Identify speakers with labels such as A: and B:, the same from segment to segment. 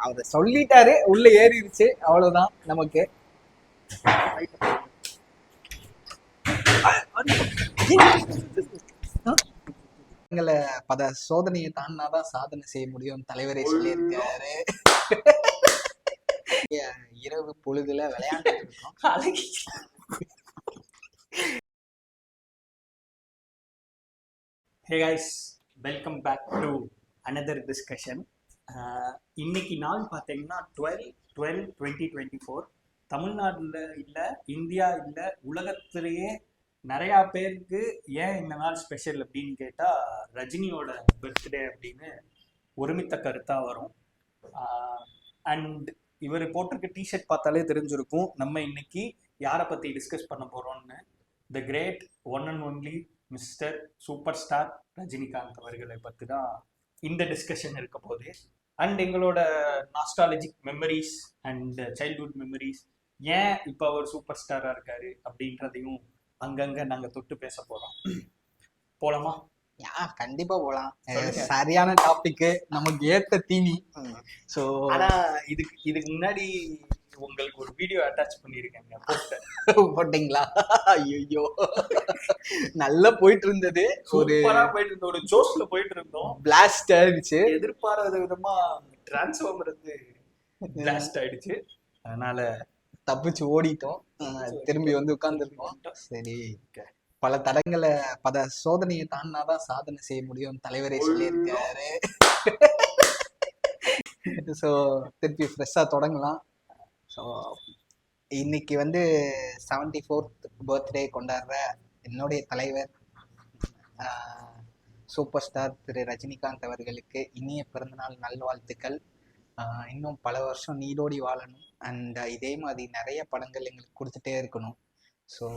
A: அவர் சொல்லிட்டாரு, உள்ள ஏறிடுச்சு, அவ்வளவுதான் நமக்கு. பத சோதனையை தாண்டினாதான் சாதனை செய்ய முடியும் தலைவரே சொல்லியிருக்காரு. இரவு பொழுதுல விளையாண்டு இருக்கோம்.
B: Hey guys, welcome back to another discussion. இன்னைக்கு நாள் பார்த்தீங்கன்னா 12/12/2024. தமிழ்நாட்டில் இல்லை, இந்தியா இல்லை, உலகத்திலேயே நிறையா பேருக்கு ஏன் இந்த நாள் ஸ்பெஷல் அப்படின்னு கேட்டால் ரஜினியோட பர்த்டே அப்படின்னு ஒருமித்த கருத்தாக வரும். அண்ட் இவர் போட்டிருக்க டிஷர்ட் பார்த்தாலே தெரிஞ்சிருக்கும் நம்ம இன்னைக்கு யாரை பற்றி டிஸ்கஸ் பண்ண போகிறோம்னு. The grade one and only mister super star Rajinikanth அவர்களை பற்றி தான் இந்த டிஸ்கஷன் இருக்க போகுது. அண்ட் எங்களோட nostalgic memories and childhood memories, ஏன் இப்போ அவர் சூப்பர் ஸ்டாராக இருக்காரு அப்படின்றதையும் அங்கங்கே நாங்கள் தொட்டு பேச போகிறோம். போலாமா?
A: கண்டிப்பா போலாம். சரியான டாபிக், நமக்கு ஏத்த தீனி.
B: ஸோ ஆனால் இதுக்கு முன்னாடி உங்களுக்கு ஒரு வீடியோ அட்டாச் பண்ணிருக்கேங்க,
A: போட்டீங்களா? ஐயோ, நல்லா போயிட்டு இருந்தது,
B: ஒரு ஜோஸ்ல போயிட்டு இருந்தோம்.
A: பிளாஸ்ட் ஆயிடுச்சு,
B: எதிர்பாராத விதமா டிரான்ஸ்ஃபார்மர் வந்து பிளாஸ்ட் ஆயிடுச்சு. அதனால
A: தப்பிச்சு ஓடிட்டோம், திரும்பி வந்து உட்கார்ந்துருக்கோம். சரி, பல தடங்களை சோதனையை தாண்டினாதான் சாதனை செய்ய முடியும் தலைவரே சொல்லியிருக்காரு. ஸோ திருப்பி ஃப்ரெஷ்ஷாக தொடங்கலாம். ஸோ இன்னைக்கு வந்து 74th பர்த்டே கொண்டாடுற என்னுடைய தலைவர் சூப்பர் ஸ்டார் திரு ரஜினிகாந்த் அவர்களுக்கு இனிய பிறந்தநாள் நல்வாழ்த்துக்கள். இன்னும் பல வருஷம் நீடோடி வாழணும், அண்ட் இதே மாதிரி நிறைய படங்கள் எங்களுக்கு கொடுத்துட்டே இருக்கணும். ஸோ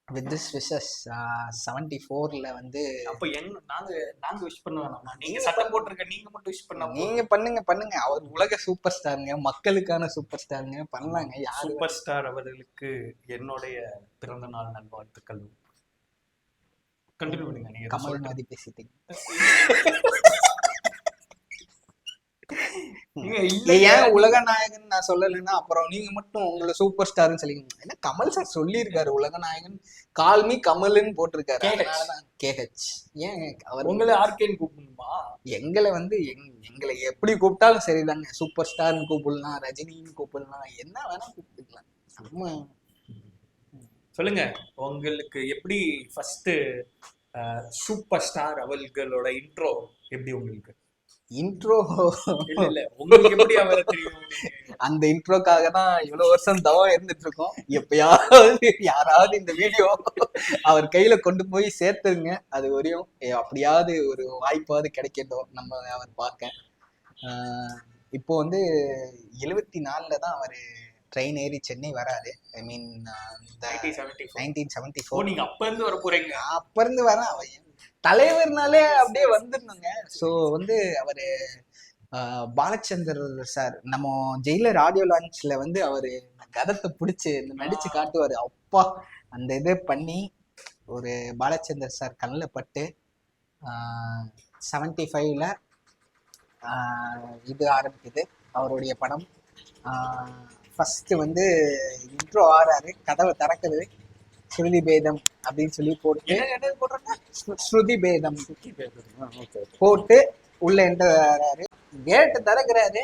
A: வித் திஸ் விஷஸ் 74ல வந்து
B: அப்போ நாங்க விஷ் பண்ண வேணாமா? நீங்க சட்டம் போட்டிருக்க, நீங்க மட்டும் விஷ் பண்ண.
A: நீங்க பண்ணுங்க. அவர் உலக சூப்பர் ஸ்டாருங்க, மக்களுக்கான சூப்பர் ஸ்டாருங்க, பண்ணலாங்க.
B: சூப்பர் ஸ்டார் அவர்களுக்கு என்னுடைய பிறந்த நாள் நல்வாழ்த்துக்கள். கண்டினியூ பண்ணுங்க. நீங்க
A: கமல் மாதிரி பேசிட்டீங்க. ஏன் உலக நாயகன் நான் சொல்லலைன்னா அப்புறம் நீங்க மட்டும் உங்களை சூப்பர் ஸ்டார்னு சொல்லிங்க. ஏன்னா கமல் சார் சொல்லியிருக்காரு உலக நாயகன், கால்மி கமல்னு போட்டிருக்காரு. கேஹெச். ஏன் அவர்
B: உங்களை ஆர்கேன்னு கூப்பிடணுமா?
A: எங்களை வந்து எங்களை எப்படி கூப்பிட்டாலும் சரிதாங்க. சூப்பர் ஸ்டார்னு கூப்பிடலாம், ரஜினின்னு கூப்பிடலாம், என்ன வேணா கூப்பிட்டுக்கலாம். நம்ம
B: சொல்லுங்க, உங்களுக்கு எப்படி ஃபர்ஸ்ட் சூப்பர் ஸ்டார் அவர்களோட இன்ட்ரோ எப்படி? உங்களுக்கு
A: இன்ட்ரோ
B: இல்ல, உங்களுக்கு எப்படி அவரை தெரியும்?
A: அந்த இன்ட்ரோக்காக தான் இவ்வளவு வருஷம் தவம் இருந்துட்டு இருக்கோம். எப்பயாவது யாராவது இந்த வீடியோ அவர் கையில கொண்டு போய் சேர்த்துருங்க, அது வரையும் அப்படியாவது ஒரு வாய்ப்பாவது கிடைக்கட்டும் நம்ம அவர் பார்க்க. இப்போ வந்து 74ல தான் அவர் ட்ரெயின் ஏறி சென்னை வராரு. ஐ மீன் 1974.
B: நீங்க அப்ப இருந்து வர போறீங்க?
A: அப்ப இருந்து வரேன். அவன் தலைவர்னாலே அப்படியே வந்துருந்தாங்க. ஸோ வந்து அவரு பாலச்சந்தர் சார் நம்ம ஜெயிலர் ஆடியோ லான்ச்ல வந்து அவரு கதத்தை பிடிச்சி நடிச்சு காட்டுவாரு. அப்பா அந்த இதை பண்ணி ஒரு பாலச்சந்தர் சார் கண்ணில் பட்டு 75ல இது ஆரம்பிக்குது அவருடைய படம். ஃபர்ஸ்ட் வந்து இன்ட்ரோ ஆறாரு, கதவை திறக்குது, ஸ்ருதி பேதம் அப்படின்னு சொல்லி போட்டு ஸ்ருதி பேதம் போட்டு உள்ள என்ட்ராரு. கேட்டு திறக்கிறாரு.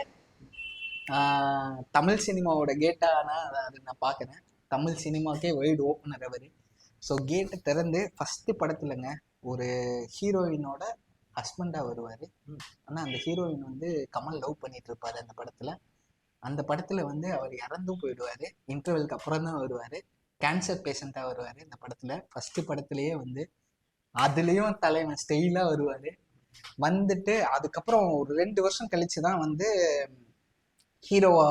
A: தமிழ் சினிமாவோட கேட்டானா அது நான் பார்க்குறேன். தமிழ் சினிமாக்கே வைடு ஓப்பனர் அவரு. ஸோ கேட்டு திறந்து ஃபர்ஸ்ட் படத்துலங்க ஒரு ஹீரோயினோட ஹஸ்பண்டா வருவாரு. ஆனால் அந்த ஹீரோயின் வந்து கமல் லவ் பண்ணிட்டு இருப்பாரு அந்த படத்துல. அந்த படத்துல வந்து அவர் இறந்தும் போயிடுவாரு. இன்டர்வெலுக்கு அப்புறம் தான் வருவாரு. கேன்சர் பேஷண்ட்டாக வருவார் இந்த படத்தில். ஃபஸ்ட்டு படத்துலேயே வந்து அதுலேயும் தலைவன் ஸ்டெயிலாக வருவார். வந்துட்டு அதுக்கப்புறம் ஒரு 2 வருஷம் கழித்து தான் வந்து ஹீரோவா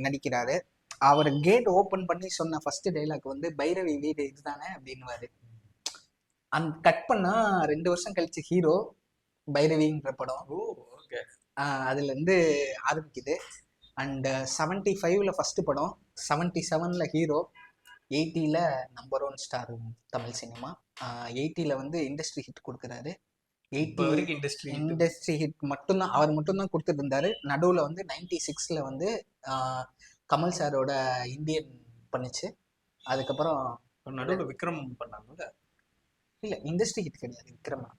A: நடிக்கிறாரு. அவர் கேட் ஓப்பன் பண்ணி சொன்ன ஃபர்ஸ்ட் டைலாக் வந்து பைரவி வீடு இதுதானே அப்படின்னுவாரு. அந்த கட் பண்ணால் 2 வருஷம் கழிச்சு ஹீரோ பைரவின்ற படம் அதுலேருந்து ஆரம்பிக்குது. அண்ட் 75ல ஃபர்ஸ்ட் படம், 77ல ஹீரோ, 80ல நம்பர் 1 ஸ்டார் தமிழ் சினிமா. 80ல வந்து இண்டஸ்ட்ரி ஹிட் கொடுக்குறாரு.
B: இப்போ
A: 80
B: வரைக்கும் இண்டஸ்ட்ரி
A: இண்டஸ்ட்ரி ஹிட் மட்டும்தான், அவர் மட்டும்தான் கொடுத்துட்டு இருந்தாரு. நடுவில் வந்து 96ல் வந்து கமல் சாரோட இந்தியன் பண்ணுச்சு. அதுக்கப்புறம்
B: நடுவில் விக்ரம் பண்ணாங்கல்ல.
A: இல்லை இண்டஸ்ட்ரி ஹிட் கிடையாது விக்ரமா.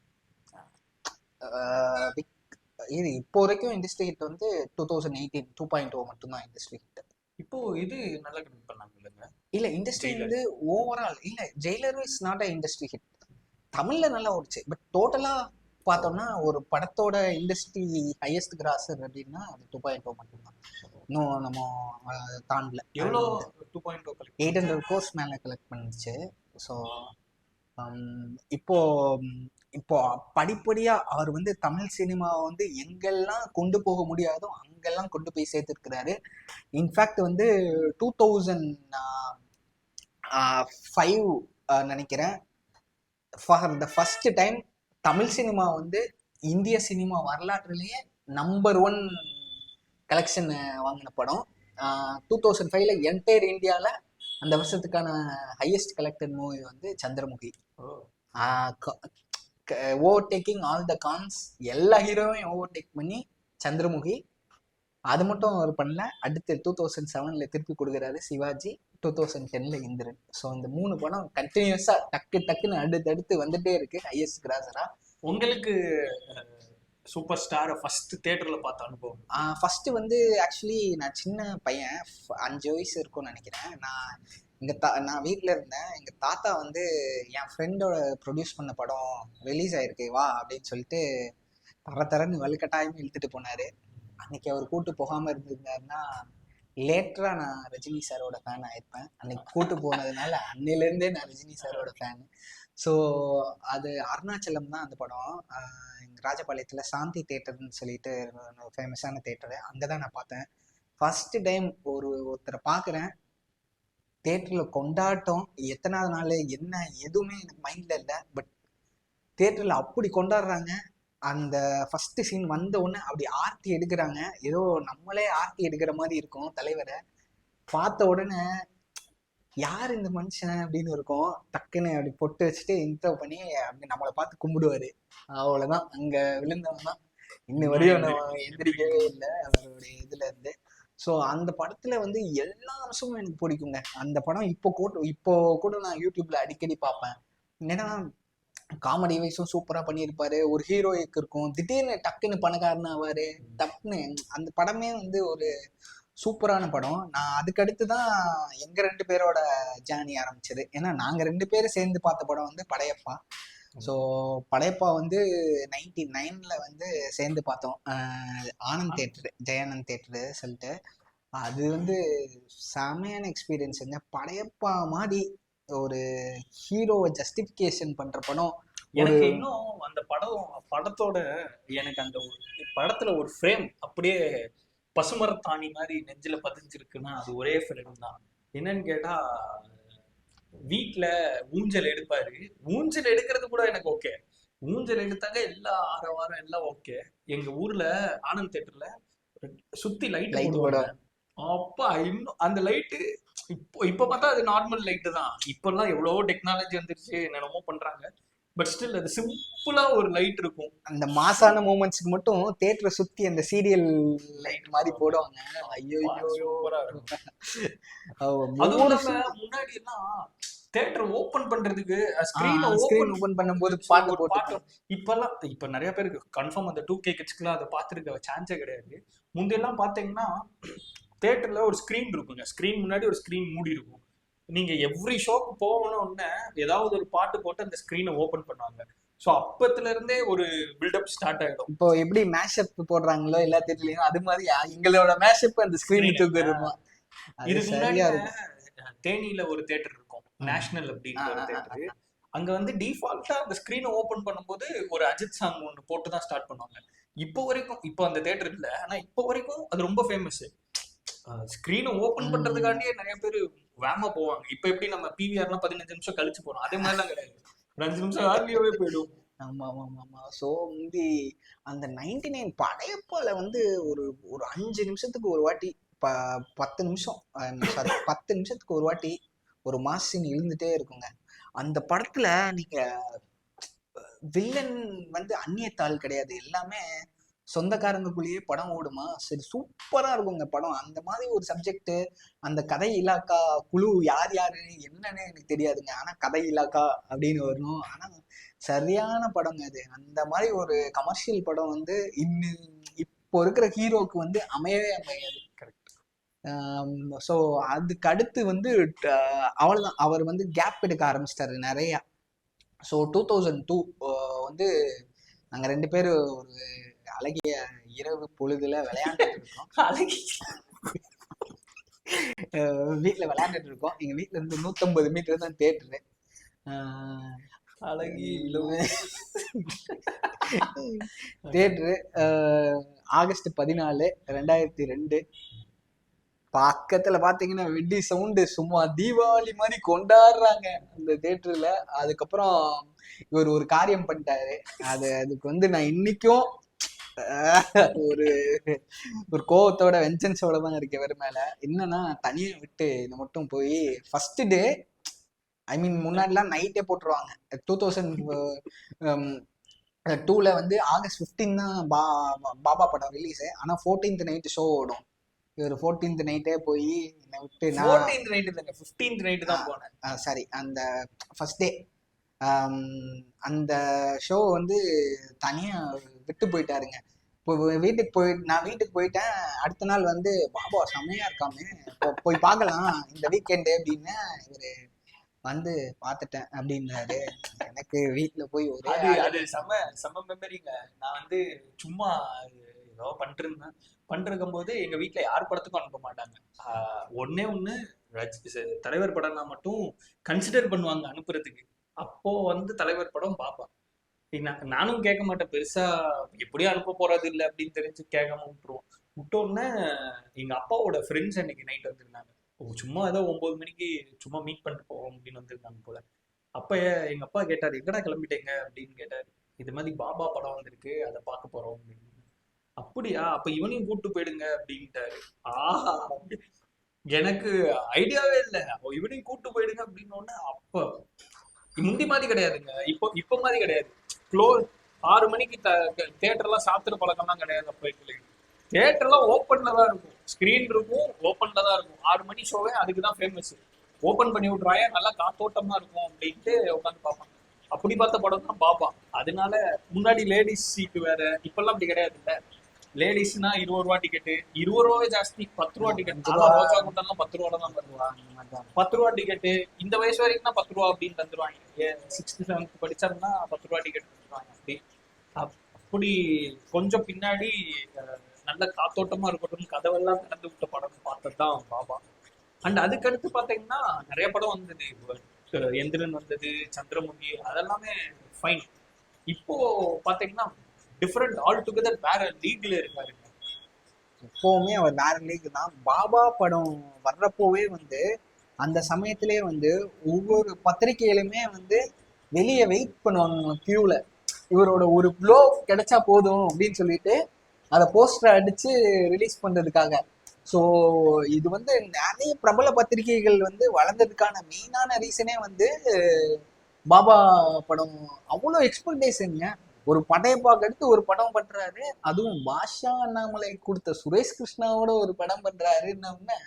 A: இது இப்போ வரைக்கும் இண்டஸ்ட்ரி ஹிட் வந்து 2018 2.0 மட்டும்தான் இண்டஸ்ட்ரி ஹிட்.
B: இப்போ இது நல்லா கனெக்ட் பண்ணாங்க இல்லைங்க.
A: இல்லை இண்டஸ்ட்ரி வந்து ஓவரால் இல்லை, Jailer is not a industry hit. தமிழ்ல நல்லா ஓடிச்சு, பட் டோட்டலா பார்த்தோம்னா ஒரு படத்தோட இண்டஸ்ட்ரி ஹையஸ்ட் கிராசர் அப்படின்னா அது 2.0 மட்டும்தான். இன்னும் நம்ம தாண்டல.
B: எவ்வளோ 2.0 கலெக்ட்
A: 800 crores மேலே கலெக்ட் பண்ணிச்சு. ஸோ இப்போ இப்போ படிப்படியா அவர் வந்து தமிழ் சினிமாவை வந்து எங்கெல்லாம் கொண்டு போக முடியாதோ அங்கெல்லாம் கொண்டு போய் சேர்த்துருக்கிறாரு. இன்ஃபேக்ட் வந்து 2005 நினைக்கிறேன், for the first time Tamil cinema வந்து இந்திய சினிமா வரலாற்றுலேயே நம்பர் 1 கலெக்ஷன் வாங்கின படம். 2005ல் என்டையர் இந்தியாவில் அந்த வருஷத்துக்கான ஹையஸ்ட் கலெக்டட் மூவி வந்து சந்திரமுகி. ஓவர்டேக்கிங் ஆல் த கான்ஸ், எல்லா ஹீரோவையும் ஓவர்டேக் பண்ணி சந்திரமுகி. அது மட்டும் அவர் பண்ணல, அடுத்து 2007ல் திருப்பி கொடுக்குறாரு சிவாஜி, 2010ல் இந்திரன். ஸோ இந்த 3 படம் கண்டினியூஸா டக்குன்னு அடுத்தடுத்து வந்துட்டே இருக்கு ஹையஸ்ட் கிராசரா.
B: உங்களுக்கு சூப்பர் ஸ்டாரை ஃபர்ஸ்ட் தியேட்டர்ல பார்த்த அனுபவம்?
A: ஃபர்ஸ்ட் வந்து ஆக்சுவலி நான் சின்ன பையன், 5 வயசு இருக்கும்னு நினைக்கிறேன். நான் வீட்டில் இருந்தேன். எங்கள் தாத்தா வந்து என் ஃப்ரெண்டோட ப்ரொடியூஸ் பண்ண படம் ரிலீஸ் ஆயிருக்கு வா அப்படின்னு சொல்லிட்டு தரன்னு வலுக்கட்டாயமே இழுத்துட்டு போனாரு. அன்னைக்கு அவர் கூட்டு போகாமல் இருந்திருந்தாருன்னா லேட்டராக நான் ரஜினி சாரோட ஃபேன் ஆயிருப்பேன். அன்னைக்கு கூட்டு போனதுனால அன்னையிலேருந்தே நான் ரஜினி சாரோட ஃபேனு. ஸோ அது அருணாச்சலம் தான் அந்த படம். ராஜபாளையத்தில் சாந்தி தேட்டர்னு சொல்லிட்டு ஃபேமஸான தேட்டரு, அங்கே தான் நான் பார்த்தேன் ஃபர்ஸ்ட் டைம். ஒருத்தரை பார்க்குறேன், தேட்டரில் கொண்டாட்டம். எத்தனாவது நாள் என்ன எதுவுமே எனக்கு மைண்டில் இல்லை, பட் தேட்டரில் அப்படி கொண்டாடுறாங்க. அந்த ஃபர்ஸ்ட் சீன் வந்த உடனே அப்படி ஆர்த்தி எடுக்கிறாங்க, ஏதோ நம்மளே ஆர்த்தி எடுக்கிற மாதிரி இருக்கும். தலைவரை பார்த்த உடனே யார் இந்த மனுஷன் அப்படின்னு இருக்கும். டக்குன்னு அப்படி பொட்டு வச்சுட்டு இன்ட்ரோ பண்ணி அப்படி நம்மளை பார்த்து கும்பிடுவாரு. அவ்வளோதான், அங்கே விழுந்தவன் தான். இன்ன வரையும் நம்ம எந்திரிக்கவே இல்லை அவருடைய இதுல இருந்து. ஸோ அந்த படத்துல வந்து எல்லா அம்சமும் எனக்கு பிடிக்குங்க. அந்த படம் இப்போ கூட நான் யூடியூப்ல அடிக்கடி பார்ப்பேன். ஏன்னா காமெடி வைஸும் சூப்பரா பண்ணியிருப்பாரு. ஒரு ஹீரோயிக்கு இருக்கும், திடீர்னு டக்குன்னு பணக்காரன் ஆவாரு, டக்குன்னு அந்த படமே வந்து ஒரு சூப்பரான படம். நான் அதுக்கடுத்து தான் எங்க 2 பேரோட ஜேர்னி ஆரம்பிச்சது. ஏன்னா நாங்க 2 பேரும் சேர்ந்து பார்த்த படம் வந்து படையப்பா. ஸோ படையப்பா வந்து 99ல் வந்து சேர்ந்து பார்த்தோம். ஆனந்த் தேட்டரு, ஜெயானந்த் தேட்டரு சொல்லிட்டு. அது வந்து செமையான எக்ஸ்பீரியன்ஸுங்க. படையப்பா மாதிரி ஒரு ஹீரோவை ஜஸ்டிஃபிகேஷன் பண்ற படம்.
B: எனக்கு இன்னும் அந்த படத்தோட எனக்கு அந்த படத்துல ஒரு ஃப்ரேம் அப்படியே பசுமரத்தாணி மாதிரி நெஞ்சில பதிஞ்சிருக்குன்னா அது ஒரே ஃப்ரேம் தான். என்னன்னு கேட்டா, வீட்டுல ஊஞ்சல் எடுப்பாரு, ஊஞ்சல் எடுக்கிறது கூட எனக்கு ஓகே, ஊஞ்சல் எடுத்தாங்க எல்லா ஆரவாரம் எல்லாம் ஓகே. எங்க ஊர்ல ஆனந்த் தேட்டர்ல சுத்தி லைட் போடுவாங்க. அப்பா இன்னும் அந்த லைட்டு இப்போ பார்த்தா அது நார்மல் லைட்டு தான். இப்பெல்லாம் எவ்வளவோ டெக்னாலஜி வந்துருச்சு, என்னென்னமோ பண்றாங்க, பட் ஸ்டில் அது சிம்பிளா ஒரு லைட் இருக்கும்.
A: அந்த மாசான மூமெண்ட்ஸ்க்கு மட்டும் தியேட்டரை சுத்தி அந்த சீரியல் லைட் மாதிரி போடுவாங்க. ஐயோ
B: சூப்பரா இருக்கும். அதுவும் முன்னாடி எல்லாம் தியேட்டர் ஓபன் பண்றதுக்கு ஸ்கிரீன்
A: ஓபன் பண்ணும்போது பாட்டு போட்டு,
B: இப்ப நிறைய பேருக்கு கன்ஃபார்ம் அந்த 2K கிட்ஸ்க்குலாம் அதை பார்த்துருக்க சான்ஸே கிடையாது. முந்தையெல்லாம் பாத்தீங்கன்னா தியேட்டர்ல ஒரு ஸ்கிரீன் இருக்குங்க, ஸ்கிரீன் முன்னாடி ஒரு ஸ்கிரீன் மூடி இருக்கும். நீங்க எவ்ரி ஷோக்கு போகணும் உடனே ஏதாவது ஒரு பாட்டு போட்டு அந்த ஸ்கிரீனை ஓபன் பண்ணுவாங்க. ஸோ அப்பத்துல இருந்தே ஒரு பில்டப் ஸ்டார்ட் ஆகிடும்.
A: இப்போ எப்படி மேஷப் போடுறாங்களோ எல்லா தேட்டர்லயும், அது மாதிரி எங்களோட மேஷப் அந்த ஸ்கிரீன் தூக்கிடுமா.
B: இதுக்கு முன்னாடி தேனியில ஒரு தேட்டர் இருக்கும், நேஷனல் அப்படின்னு ஒரு தேட்டரு. அங்க வந்து டிஃபால்ட்டா அந்த ஸ்கிரீனை ஓபன் பண்ணும்போது ஒரு அஜித் சாங் ஒன்று போட்டு தான் ஸ்டார்ட் பண்ணுவாங்க. இப்போ வரைக்கும், இப்போ அந்த தேட்டர் இல்லை, ஆனா இப்போ வரைக்கும் அது ரொம்ப ஃபேமஸ். ஸ்கிரீனை ஓபன் பண்றதுக்காண்டியே நிறைய பேர் வேமா போவாங்க. இப்ப எப்படி நம்ம பிவிஆர்லாம் 15 நிமிஷம் கழிச்சு போறோம், அதே மாதிரிலாம் கிடையாது, ஒரு 5 நிமிஷம் ஆர்லியாவே போயிடும்.
A: ஆமா ஆமா ஆமா. ஸோ முந்தி அந்த 99 படையப்பால வந்து ஒரு 5 நிமிஷத்துக்கு ஒரு வாட்டி, 10 நிமிஷம் சாரி 10 நிமிஷத்துக்கு ஒரு வாட்டி ஒரு மாஸ் சீன் இருந்துட்டே இருக்குங்க. அந்த படத்துல நீங்க வில்லன் வந்து அந்நியத்தாள் கிடையாது, எல்லாமே சொந்தக்காரங்களுக்குள்ளேயே படம் ஓடுமா, சரி சூப்பரா இருக்குங்க படம். அந்த மாதிரி ஒரு சப்ஜெக்ட், அந்த கதை இலாக்கா குழு யார் யாரு என்னன்னு எனக்கு தெரியாதுங்க, ஆனா கதை இலாக்கா அப்படின்னு வரணும். ஆனா சரியான படங்க அது. அந்த மாதிரி ஒரு கமர்ஷியல் படம் வந்து இன்னும் இப்போ இருக்கிற ஹீரோக்கு வந்து அமையவே அமையாது. ஸோ அதுக்கு அடுத்து வந்து அவ்வளோதான், அவர் வந்து கேப் எடுக்க ஆரம்பிச்சிட்டாரு நிறையா. ஸோ 2002 வந்து நாங்கள் 2 பேரும் ஒரு அழகிய இரவு பொழுதுல விளையாண்டுட்டு இருக்கோம். வீட்டில் விளையாண்டுட்டு இருக்கோம். எங்கள் வீட்டில் இருந்து 150 மீட்டர் தான் தேட்டரு. Theatre August 14, 2002. பக்கத்துல பாத்தீங்கன்னா வெடி சவுண்டு சும்மா தீபாவளி மாதிரி கொண்டாடுறாங்க அந்த தேட்டர்ல. அதுக்கப்புறம் இவர் ஒரு காரியம் பண்ணிட்டாரு. அதுக்கு வந்து நான் இன்னைக்கும் ஒரு ஒரு கோவத்தோட வெஞ்சன்ஸோட தான் இருக்கேன் இவர் மேல. என்னன்னா தனியா விட்டு இது மட்டும் போய் ஃபர்ஸ்ட் டே, ஐ மீன் முன்னாடிலாம் நைட்டே போட்டுருவாங்க. 2002ல வந்து ஆகஸ்ட் 15 தான் பாபா படம் ரிலீஸ். ஆனா 14th நைட்டு ஷோ ஓடும். இவர் 14th நைட்டே போய் என்னை விட்டு
B: 14th நைட்டு இல்லைங்க, 15th நைட்டு தான் போனேன்.
A: சாரி, அந்த ஃபர்ஸ்ட் டே அந்த ஷோ வந்து தனியா விட்டு போயிட்டாருங்க. இப்போ நான் வீட்டுக்கு போயிட்டேன். அடுத்த நாள் வந்து பாபா செம்மையா இருக்காமே, போய் பார்க்கலாம் இந்த வீக்கெண்டு அப்படின்னு இவரு வந்து பார்த்துட்டேன் அப்படின்றாரு. எனக்கு வீட்டுல போய்
B: அது செம்ம மெமரிங்க. நான் வந்து சும்மா ஏதோ பண்ணிருக்கும் போது எங்க வீட்டுல யார் படத்துக்கும் அனுப்ப மாட்டாங்க. ஒண்ணு தலைவர் படம்னா மட்டும் கன்சிடர் பண்ணுவாங்க அனுப்புறதுக்கு. அப்போ வந்து தலைவர் படம் பாப்பா. நானும் கேட்க மாட்டேன் பெருசா, எப்படியும் அனுப்ப போறது இல்லை அப்படின்னு தெரிஞ்சு கேட்காம விட்டோன்னே எங்க அப்பாவோட ஃப்ரெண்ட்ஸ் அன்னைக்கு நைட் வந்திருந்தாங்க. சும்மா ஏதோ 9 மணிக்கு சும்மா மீட் பண்ணிட்டு போவோம் அப்படின்னு வந்திருந்தாங்க போல. அப்ப எங்க அப்பா கேட்டாரு, எங்கடா கிளம்பிட்டேங்க அப்படின்னு கேட்டாரு. இது மாதிரி பாபா படம் வந்திருக்கு, அதை பார்க்க போறோம் அப்படின்னு. அப்படியா, அப்ப இவனையும் கூப்பிட்டு போயிடுங்க அப்படின்ட்டாரு. ஆஹா, எனக்கு ஐடியாவே இல்லை. இவனையும் கூப்பிட்டு போயிடுங்க அப்படின்னு. அப்ப முந்தி மாதிரி கிடையாதுங்க, இப்போ மாதிரி கிடையாது. க்ளோஸ் 6 மணிக்கு தியேட்டர்லாம் சாப்பிட்ற பழக்கம்லாம் கிடையாது. அப்போ தியேட்டர்லாம் ஓப்பன்ல தான் இருக்கும், ஸ்கிரீன் இருக்கும், ஓப்பன்ல தான் இருக்கும். 6 மணி ஷோவே அதுக்கு தான் ஃபேமஸ். ஓப்பன் பண்ணி விட்றாங்க, நல்லா காத்தோட்டமா இருக்கும் அப்படின்ட்டு உட்காந்து பார்ப்பாங்க. அப்படி பார்த்த படம் தான் பாப்பா. அதனால முன்னாடி லேடிஸ் சீட்டு வேற, இப்பெல்லாம் அப்படி கிடையாது. இல்ல லேடிஸ்னா 20 ரூபா டிக்கெட்டு, 20 ரூபாவே ஜாஸ்தி. 10 ரூபா டிக்கெட். ரோஜா கூட்டம்லாம் 10 ரூபா தான் தருவாங்க. 10 ரூபா டிக்கெட்டு இந்த வயசு வரைக்கும் தான் 10 ரூபா அப்படின்னு தந்துருவாங்க. 6th 7th படிச்சாருன்னா 10 ரூபா டிக்கெட் தந்துருவாங்க. அப்படி கொஞ்சம் பின்னாடி நல்ல காத்தோட்டமா இருக்கட்டும், கதவெல்லாம் திறந்து விட்ட படம் பார்த்தது தான் பாபா. அண்ட் அதுக்கடுத்து பாத்தீங்கன்னா நிறைய படம் வந்தது. எந்திரன் வந்தது, சந்திரமுகி, அதெல்லாமே ஃபைன். இப்போ பாத்தீங்கன்னா டிஃபரெண்ட், ஆல் டுகெதர் வேற லீக்ல இருக்காரு.
A: எப்பவுமே அவர் வேற லீக் தான். பாபா படம் வர்றப்போவே வந்து அந்த சமயத்திலே வந்து ஒவ்வொரு பத்திரிகையிலுமே வந்து வெளியே வெயிட் பண்ணுவாங்க கியூல, இவரோட ஒரு ப்ளோ கிடைச்சா போதும் அப்படின்னு சொல்லிட்டு அதை போஸ்டர் அடிச்சு ரிலீஸ் பண்றதுக்காக. ஸோ இது வந்து நிறைய பிரபல பத்திரிகைகள் வந்து வளர்ந்ததுக்கான மெயினான ரீசனே வந்து பாபா படம். அவ்வளோ எக்ஸ்பெக்டேஷனுங்க. ஒரு படையப்பாக்கு அடுத்து ஒரு படம் பண்றாரு, அதுவும் பாஷா அண்ணாமலை கொடுத்த சுரேஷ் கிருஷ்ணாவோட ஒரு படம் பண்றாருன்னு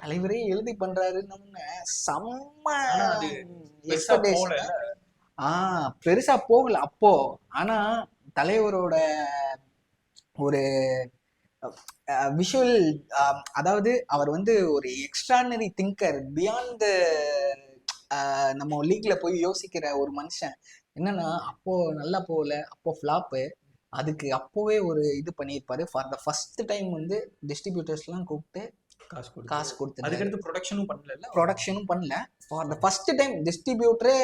A: தலைவரே எழுதி பண்றாருன்னு செம்ம எக்ஸ்பெக்டேஷன். பெருசா போகல அப்போ. ஆனா தலைவரோட ஒரு விஷுவல், அதாவது அவர் வந்து ஒரு எக்ஸ்ட்ரானரி திங்கர், பியாண்ட் நம்ம லீக்ல போய் யோசிக்கிற ஒரு மனுஷன். என்னன்னா அப்போ நல்லா போகல, அப்போ ஃப்ளாப்பு. அதுக்கு அப்போவே ஒரு இது பண்ணியிருப்பாரு. ஃபார் த ஃபர்ஸ்ட் டைம் வந்து டிஸ்ட்ரிபியூட்டர்ஸ்லாம் கூப்பிட்டு காசு கொடுத்து,
B: அதுக்கடுத்து
A: ப்ரொடக்ஷனும் பண்ணல. ஃபார் த ஃபர்ஸ்ட் டைம் டிஸ்ட்ரிபியூட்டரே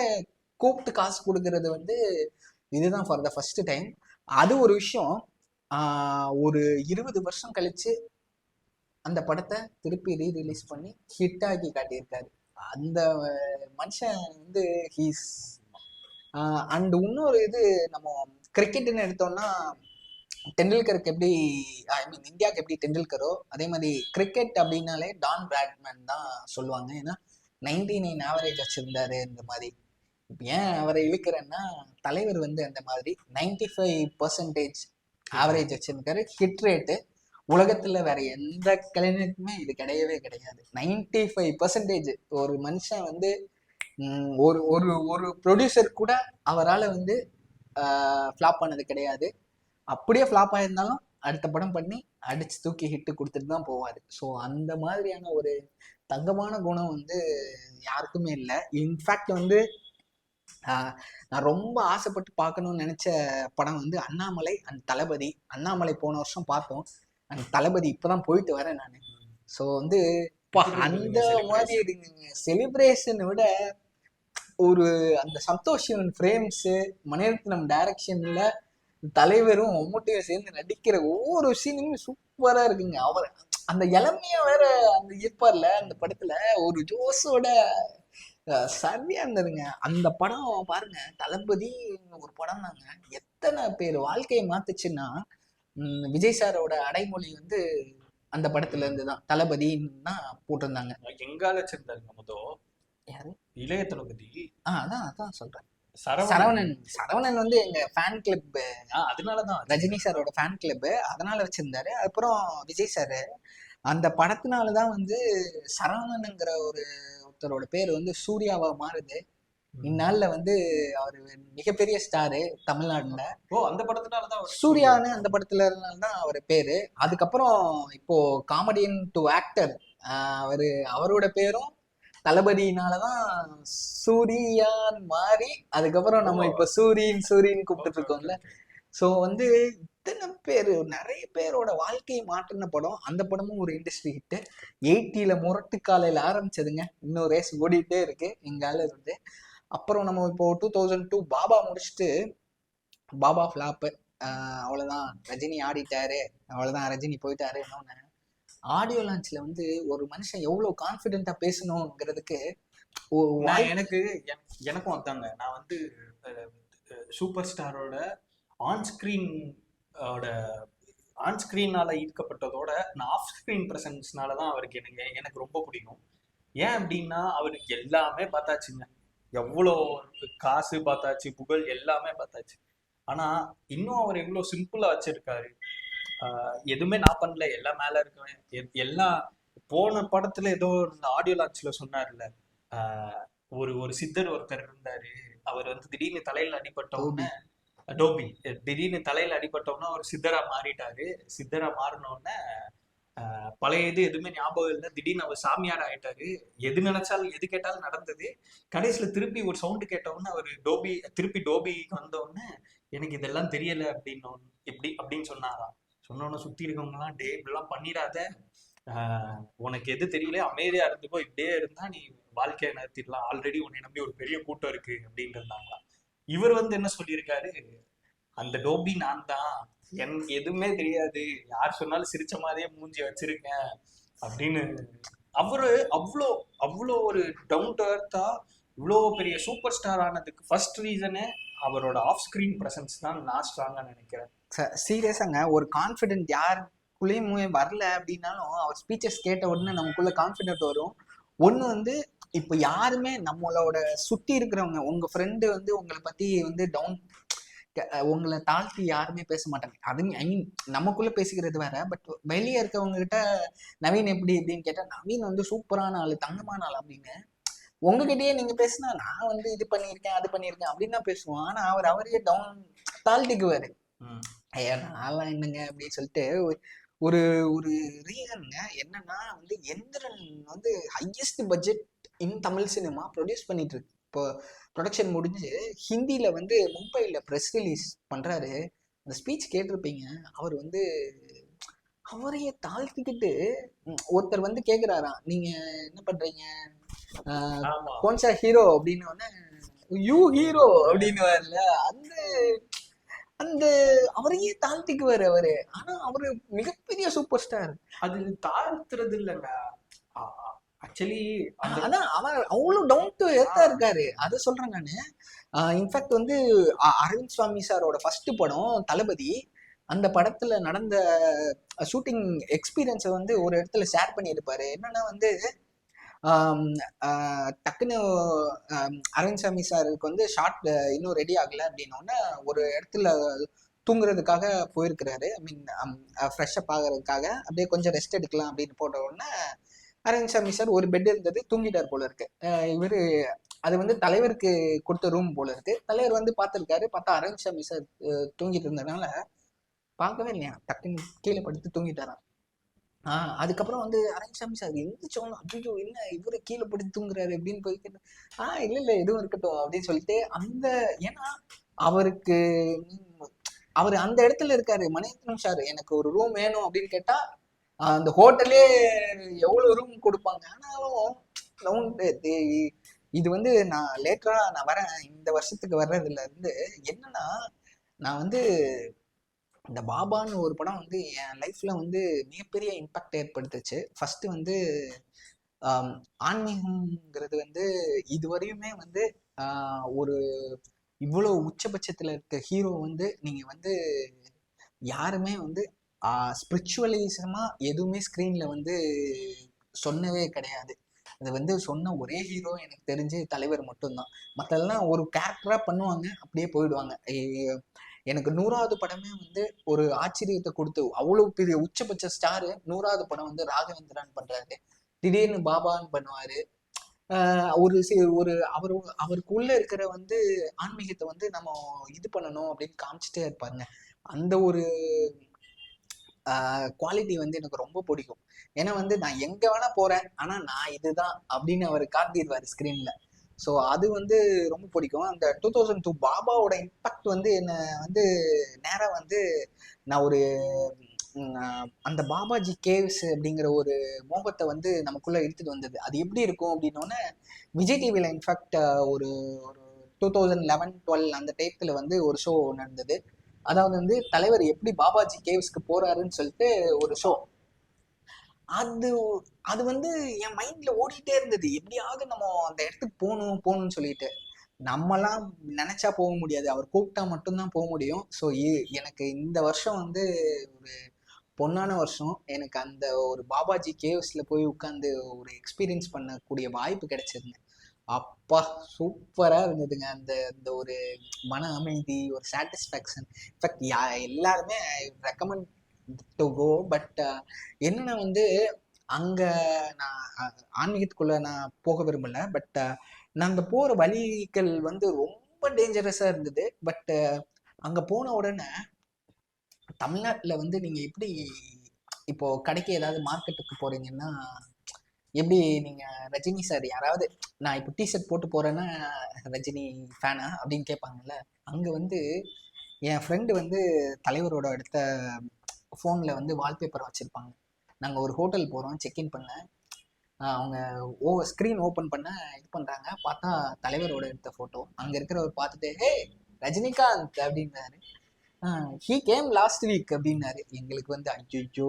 A: கூப்பிட்டு காசு கொடுக்கறது வந்து இதுதான் ஃபார் த ஃபர்ஸ்ட் டைம். அது ஒரு விஷயம். ஒரு 20 வருஷம் கழிச்சு அந்த படத்தை திருப்பி ரீரிலீஸ் பண்ணி ஹிட் ஆக்கி காட்டியிருக்காரு அந்த மனுஷன் வந்து. ஹீஸ் அண்ட் இன்னொரு இது, நம்ம கிரிக்கெட்டுன்னு எடுத்தோம்னா டெண்டுல்கருக்கு எப்படி, ஐ மீன் இந்தியாவுக்கு எப்படி டெண்டுல்கரோ அதே மாதிரி கிரிக்கெட் அப்படின்னாலே டான் பிராட்மேன் தான் சொல்லுவாங்க. ஏன்னா 99 ஆவரேஜ் வச்சிருந்தாரு இந்த மாதிரி. ஏன் அவரை இழுக்கிறேன்னா, தலைவர் வந்து அந்த மாதிரி 95% ஆவரேஜ் வச்சிருக்காரு ஹிட் ரேட்டு. உலகத்துல வேற எந்த கலைஞருக்குமே இது கிடையவே கிடையாது. 95% ஒரு மனுஷன் வந்து ஒரு ஒரு ஒரு ப்ரொடியூசர் கூட அவரால் வந்து ஃப்ளாப் பண்ணது கிடையாது. அப்படியே ஃப்ளாப் ஆயிருந்தாலும் அடுத்த படம் பண்ணி அடிச்சு தூக்கி ஹிட்டு கொடுத்துட்டு தான் போவார். ஸோ அந்த மாதிரியான ஒரு தங்கமான குணம் வந்து யாருக்குமே இல்லை. இன்ஃபேக்ட் வந்து நான் ரொம்ப ஆசைப்பட்டு பார்க்கணும்னு நினைச்ச படம் வந்து அண்ணாமலை அண்ட் தளபதி. அண்ணாமலை போன வருஷம் பார்த்தோம், அண்ட் தளபதி இப்போதான் போயிட்டு வரேன் நான். ஸோ வந்து அந்த மாதிரி செலிப்ரேஷனை விட ஒரு அந்த சந்தோஷம் ஃப்ரேம்ஸு, மணிரத்னம் டைரக்ஷன்ல தலைவரும் மம்முட்டியும் சேர்ந்து நடிக்கிற ஒவ்வொரு சீனுமே சூப்பரா இருக்குங்க. அவர் அந்த இளமையா வேற அந்த இருப்பார்ல அந்த படத்துல, ஒரு ஜோஸோட சரியா இருந்ததுங்க அந்த படம். பாருங்க, தளபதி ஒரு படம் தாங்க எத்தனை பேர் வாழ்க்கையை மாத்துச்சுன்னா, விஜய் சாரோட அடைமொழி வந்து அந்த படத்துல இருந்து தான் தளபதின்னு தான் போட்டிருந்தாங்க.
B: எங்கால வச்சிருந்தாருங்க மொதல்
A: யாரு?
B: இளைய தளபதி.
A: அதான் சொல்றேன்.
B: சரவணன்
A: சரவணன் வந்து எங்க ஃபேன் கிளப்,
B: அதனாலதான்
A: ரஜினி சாரோட ஃபேன் கிளப், அதனால வச்சிருந்தாரு. அப்புறம் விஜய் சாரு அந்த படத்தினாலதான் வந்து சரவணனுங்கிற ஒருத்தரோட பேர் வந்து சூர்யாவா மாறுது. இந்நாள்ல வந்து அவரு மிகப்பெரிய ஸ்டாரு தமிழ்நாடுல.
B: அந்த படத்தினாலதான்
A: சூர்யான்னு அந்த படத்துல இருந்தால்தான் அவர் பேரு. அதுக்கப்புறம் இப்போ காமெடியன் டு ஆக்டர் அவரோட பேரும் தளபதினாலதான் சூரியான் மாறி அதுக்கப்புறம் நம்ம இப்ப சூரின்னு கூப்பிட்டு இருக்கோம்ல. ஸோ வந்து இத்தனை பேர், நிறைய பேரோட வாழ்க்கையை மாற்றின படம். அந்த படமும் ஒரு இண்டஸ்ட்ரி ஹிட்டு. 80ல முரட்டு காலையில் ஆரம்பிச்சதுங்க, இன்னும் ரேஸ் ஓடிட்டே இருக்கு எங்கால இருந்து. அப்புறம் நம்ம இப்போ 2002 பாபா முடிச்சுட்டு, பாபா ஃப்ளாப்பு, அவ்வளோதான் ரஜினி ஆடிட்டாரு, அவ்வளோதான் ரஜினி போயிட்டாரு. இன்னொன்று ஆடியோ லான்ச்ல வந்து ஒரு மனுஷன் எவ்வளோ கான்ஃபிடென்ட்டா பேசணுங்கிறதுக்கு
B: எனக்கும் வந்தாங்க. நான் வந்து சூப்பர் ஸ்டாரோட ஆன் ஸ்கிரீனால ஈர்க்கப்பட்டதோட நான் ஆஃப் ஸ்கிரீன் பிரசன்ஸ்னால தான் அவருக்கு எனக்கு ரொம்ப பிடிக்கும். ஏன் அப்படின்னா அவருக்கு எல்லாமே பார்த்தாச்சுங்க, எவ்வளோ காசு பார்த்தாச்சு, புகழ் எல்லாமே பார்த்தாச்சு. ஆனா இன்னும் அவர் எவ்வளோ சிம்பிளா வச்சிருக்காரு. எதுவுமே நான் பண்ணல, எல்லாம் மேல இருக்கேன் எல்லாம். போன படத்துல ஏதோ ஆடியோ லான்ச்ல சொன்னார்ல, ஒரு சித்தர் ஒருத்தர் இருந்தாரு, அவர் வந்து திடீர்னு தலையில அடிபட்டவுடனே, டோபி திடீர்னு தலையில அடிபட்டோம்னா ஒரு சித்தரா மாறிட்டாரு. சித்தரா மாறினோடனே பழைய எதுவுமே ஞாபகம் இல்லை, திடீர்னு அவர் சாமியார் ஆயிட்டாரு. எது நினைச்சாலும் எது கேட்டாலும் நடந்தது. கடைசியில திருப்பி ஒரு சவுண்டு கேட்டவுடனே அவர் திருப்பி டோபிக்கு வந்தோடனே எனக்கு இதெல்லாம் தெரியல அப்படின்னு சொன்னாராம். சொன்னோன்னு சுத்தி இருக்கவங்க எல்லாம், டே இப்படிலாம் பண்ணிடாத, உனக்கு எது தெரியல அமைதியா இருந்துக்கோ, இப்படியே இருந்தா நீ வாழ்க்கையை நடத்திடலாம், ஆல்ரெடி உன்னை நம்பி ஒரு பெரிய கூட்டம் இருக்கு அப்படின்னு இருந்தாங்களாம். இவர் வந்து என்ன சொல்லியிருக்காரு, அந்த டோபி நான் தான், எனக்கு எதுவுமே தெரியாது, யார் சொன்னாலும் சிரிச்ச மாதிரியே மூஞ்சி வச்சிருக்கேன் அப்படின்னு. அவரு அவ்வளோ ஒரு டவுன் டு எர்த்தா இவ்வளோ பெரிய சூப்பர் ஸ்டார் ஆனதுக்கு ஃபர்ஸ்ட் ரீசனே அவரோட ஆஃப் ஸ்கிரீன் பிரசன்ஸ் தான் நான் ஸ்ட்ராங்கா நினைக்கிறேன்.
A: சீரியஸாங்க, ஒரு கான்ஃபிடென்ட் யாருக்குள்ளேயுமே வரல அப்படின்னாலும் அவர் ஸ்பீச்சஸ் கேட்ட உடனே நமக்குள்ள கான்ஃபிடென்ட் வரும். ஒன்று வந்து இப்போ யாருமே நம்மளோட சுற்றி இருக்கிறவங்க, உங்கள் ஃப்ரெண்டு வந்து உங்களை பற்றி வந்து உங்களை தாழ்த்தி யாருமே பேச மாட்டாங்க. அது ஐ மீன் நமக்குள்ளே பேசிக்கிறது வேற, பட் வெளியே இருக்கவங்க கிட்ட நவீன் எப்படி அப்படின்னு கேட்டால், நவீன் வந்து சூப்பரான ஆள், தங்கமான ஆள் அப்படின்னு. உங்ககிட்டயே நீங்கள் பேசினா நான் வந்து இது பண்ணியிருக்கேன் அது பண்ணியிருக்கேன் அப்படின்னு தான் பேசுவோம். ஆனால் அவரையே தாழ்த்திக்குவார். ஐயா நான்லாம் என்னங்க அப்படின்னு சொல்லிட்டு ஒரு ஒரு ரீசனுங்க. என்னன்னா வந்து எந்திரன் வந்து ஹையஸ்ட் பட்ஜெட் இன் தமிழ் சினிமா ப்ரொடியூஸ் பண்ணிட்டு இருக்கு. இப்போ ப்ரொடக்ஷன் முடிஞ்சு ஹிந்தியில வந்து மும்பையில் ப்ரெஸ் ரிலீஸ் பண்றாரு. அந்த ஸ்பீச் கேட்டிருப்பீங்க. அவர் வந்து அவரையே தாழ்த்திக்கிட்டு ஒருத்தர் வந்து கேட்குறாராம், நீங்க என்ன பண்றீங்க, கோன்சா ஹீரோ அப்படின்னு, யூ ஹீரோ அப்படின்னு வரல. அந்த அவரையே தாழ்த்திக்குவாரு அவரு. ஆனா அவரு மிகப்பெரிய சூப்பர் ஸ்டார்.
B: அது தாழ்த்துறது இல்லைங்க, ஆக்சுவலி
A: அதான் அவர் அவ்வளவு டவுன் டு எர்த்தா இருக்காரு. அதை சொல்றேன் நானு. இன்ஃபேக்ட் வந்து அரவிந்த் சுவாமி சாரோட ஃபர்ஸ்ட் படம் தளபதி, அந்த படத்துல நடந்த ஷூட்டிங் எக்ஸ்பீரியன்ஸை வந்து ஒரு இடத்துல ஷேர் பண்ணியிருப்பாரு. என்னன்னா வந்து டக்குன்னு அரவிந்த் சாமி சாருக்கு வந்து ஷார்ட் இன்னும் ரெடி ஆகலை அப்படின்னோடனே ஒரு இடத்துல தூங்குறதுக்காக போயிருக்கிறாரு. ஐ மீன் ஃப்ரெஷ்அப் ஆகிறதுக்காக அப்படியே கொஞ்சம் ரெஸ்ட் எடுக்கலாம் அப்படின்னு போட்ட உடனே அரவிந்த் சாமி சார் ஒரு பெட் இருந்தது, தூங்கிட்டார் போல இருக்கு. இவர் அது வந்து தலைவருக்கு கொடுத்த ரூம் போல இருக்கு. தலைவர் வந்து பார்த்துருக்காரு, பார்த்தா அரவிந்த் சாமி சார் தூங்கிட்டு இருந்ததுனால பார்க்கவே இல்லையா, டக்குன்னு கீழே படுத்து தூங்கிட்டாராம். அதுக்கப்புறம் வந்து அரவிந்த் சாமி சார் எந்திரிச்சோன்னு ஐயோ என்ன இவரு கீழே படுத்து தூங்குறாரு அப்படின்னு போய் கேட்டு, இல்ல இல்ல எதுவும் இருக்கட்டும் அப்படின்னு சொல்லிட்டு அந்த ஏன்னா அவருக்கு அவர் அந்த இடத்துல இருக்காரு. மணிரத்னம் சார் எனக்கு ஒரு ரூம் வேணும் அப்படின்னு கேட்டா அந்த ஹோட்டலே எவ்வளவு ரூம் கொடுப்பாங்க. ஆனாலும் இது வந்து நான் லேட்டரா நான் வரேன், இந்த வருஷத்துக்கு வர்றதுல இருந்து என்னன்னா, நான் வந்து இந்த பாபான்னு ஒரு படம் வந்து என் லைஃப்ல வந்து மிகப்பெரிய இம்பாக்ட் ஏற்படுத்துச்சு. ஃபர்ஸ்ட் வந்து ஆன்மீகம்ங்கிறது வந்து இதுவரையுமே வந்து ஒரு இவ்வளோ உச்சபட்சத்துல இருக்க ஹீரோ வந்து நீங்க வந்து யாருமே வந்து ஸ்பிரிச்சுவலிசமா எதுவுமே ஸ்க்ரீன்ல வந்து சொன்னவே கிடையாது. அது வந்து சொன்ன ஒரே ஹீரோ எனக்கு தெரிஞ்சு தலைவர் மட்டும்தான். மற்றெல்லாம் ஒரு கேரக்டரா பண்ணுவாங்க, அப்படியே போயிடுவாங்க. எனக்கு 100வது படமே வந்து ஒரு ஆச்சரியத்தை கொடுத்து, அவ்வளவு பெரிய உச்சபட்ச ஸ்டாரு 100வது படம் வந்து ராகவேந்திரான் பண்றாரு, திடீர்னு பாபான்னு பண்ணுவாரு. ஒரு அவருக்குள்ள இருக்கிற வந்து ஆன்மீகத்தை வந்து நம்ம இது பண்ணணும் அப்படின்னு காமிச்சிட்டே இருப்பாங்க. அந்த ஒரு குவாலிட்டி வந்து எனக்கு ரொம்ப பிடிக்கும். ஏன்னா வந்து நான் எங்க வேணா போறேன், ஆனா நான் இதுதான் அப்படின்னு அவர் காட்டிடுவாரு ஸ்கிரீன்ல. ஸோ அது வந்து ரொம்ப பிடிக்கும். அந்த 2002 பாபாவோட இம்பாக்ட் வந்து என்னை வந்து நேராக வந்து நான் ஒரு அந்த பாபாஜி கேவ்ஸ் அப்படிங்கிற ஒரு மோகத்தை வந்து நமக்குள்ள எடுத்துட்டு வந்தது. அது எப்படி இருக்கும் அப்படின்னோடனே விஜய் டிவியில் இன்ஃபேக்ட் ஒரு ஒரு 2011-12 அந்த டைத்துல வந்து ஒரு ஷோ நடந்தது. அதாவது வந்து தலைவர் எப்படி பாபாஜி கேவ்ஸ்க்கு போறாருன்னு சொல்லிட்டு ஒரு ஷோ. அது அது வந்து என் மைண்ட்ல ஓடிட்டே இருந்தது, எப்படியாவது நம்ம அந்த இடத்துக்கு போகணும்னு சொல்லிட்டு. நம்மலாம் நினைச்சா போக முடியாது, அவர் கூப்பிட்டா மட்டும்தான் போக முடியும். ஸோ எனக்கு இந்த வருஷம் வந்து ஒரு பொன்னான வருஷம். எனக்கு அந்த ஒரு பாபாஜி கேவ்ஸ்ல போய் உட்காந்து ஒரு எக்ஸ்பீரியன்ஸ் பண்ணக்கூடிய வாய்ப்பு கிடைச்சிருந்தேன். அப்பா சூப்பரா இருந்ததுங்க. அந்த அந்த ஒரு மன அமைதி, ஒரு சாட்டிஸ்ஃபேக்ஷன். இன்ஃபேக்ட் எல்லாருமே ரெக்கமெண்ட் டு கோ. பட் என்னன்னா வந்து அங்க நான் ஆன்மீகத்துக்குள்ள நான் போக விரும்பல. பட் நாங்க போற வழிகள் வந்து ரொம்ப டேஞ்சரஸா இருந்தது. பட் அங்க போன உடனே தமிழ்நாட்டுல வந்து நீங்க எப்படி இப்போ கடைக்கு ஏதாவது மார்க்கெட்டுக்கு போறீங்கன்னா எப்படி நீங்க ரஜினி சார் யாராவது நான் இப்போ டிஷர்ட் போட்டு போறேன்னா ரஜினி ஃபேனா அப்படின்னு கேட்பாங்கல்ல. அங்க வந்து என் ஃப்ரெண்டு வந்து தலைவரோட அடுத்த ஃபோனில் வந்து வால்பேப்பர் வச்சுருப்பாங்க. நாங்கள் ஒரு ஹோட்டல் போகிறோம், செக்இன் பண்ண அவங்க ஸ்க்ரீன் ஓப்பன் பண்ண இது பண்ணுறாங்க, பார்த்தா தலைவரோட எடுத்த ஃபோட்டோ. அங்கே இருக்கிறவர் பார்த்துட்டு ஹே ரஜினிகாந்த் அப்படின்னாரு. ஹீ கேம் லாஸ்ட் வீக் அப்படின்னாரு. எங்களுக்கு வந்து ஐயோ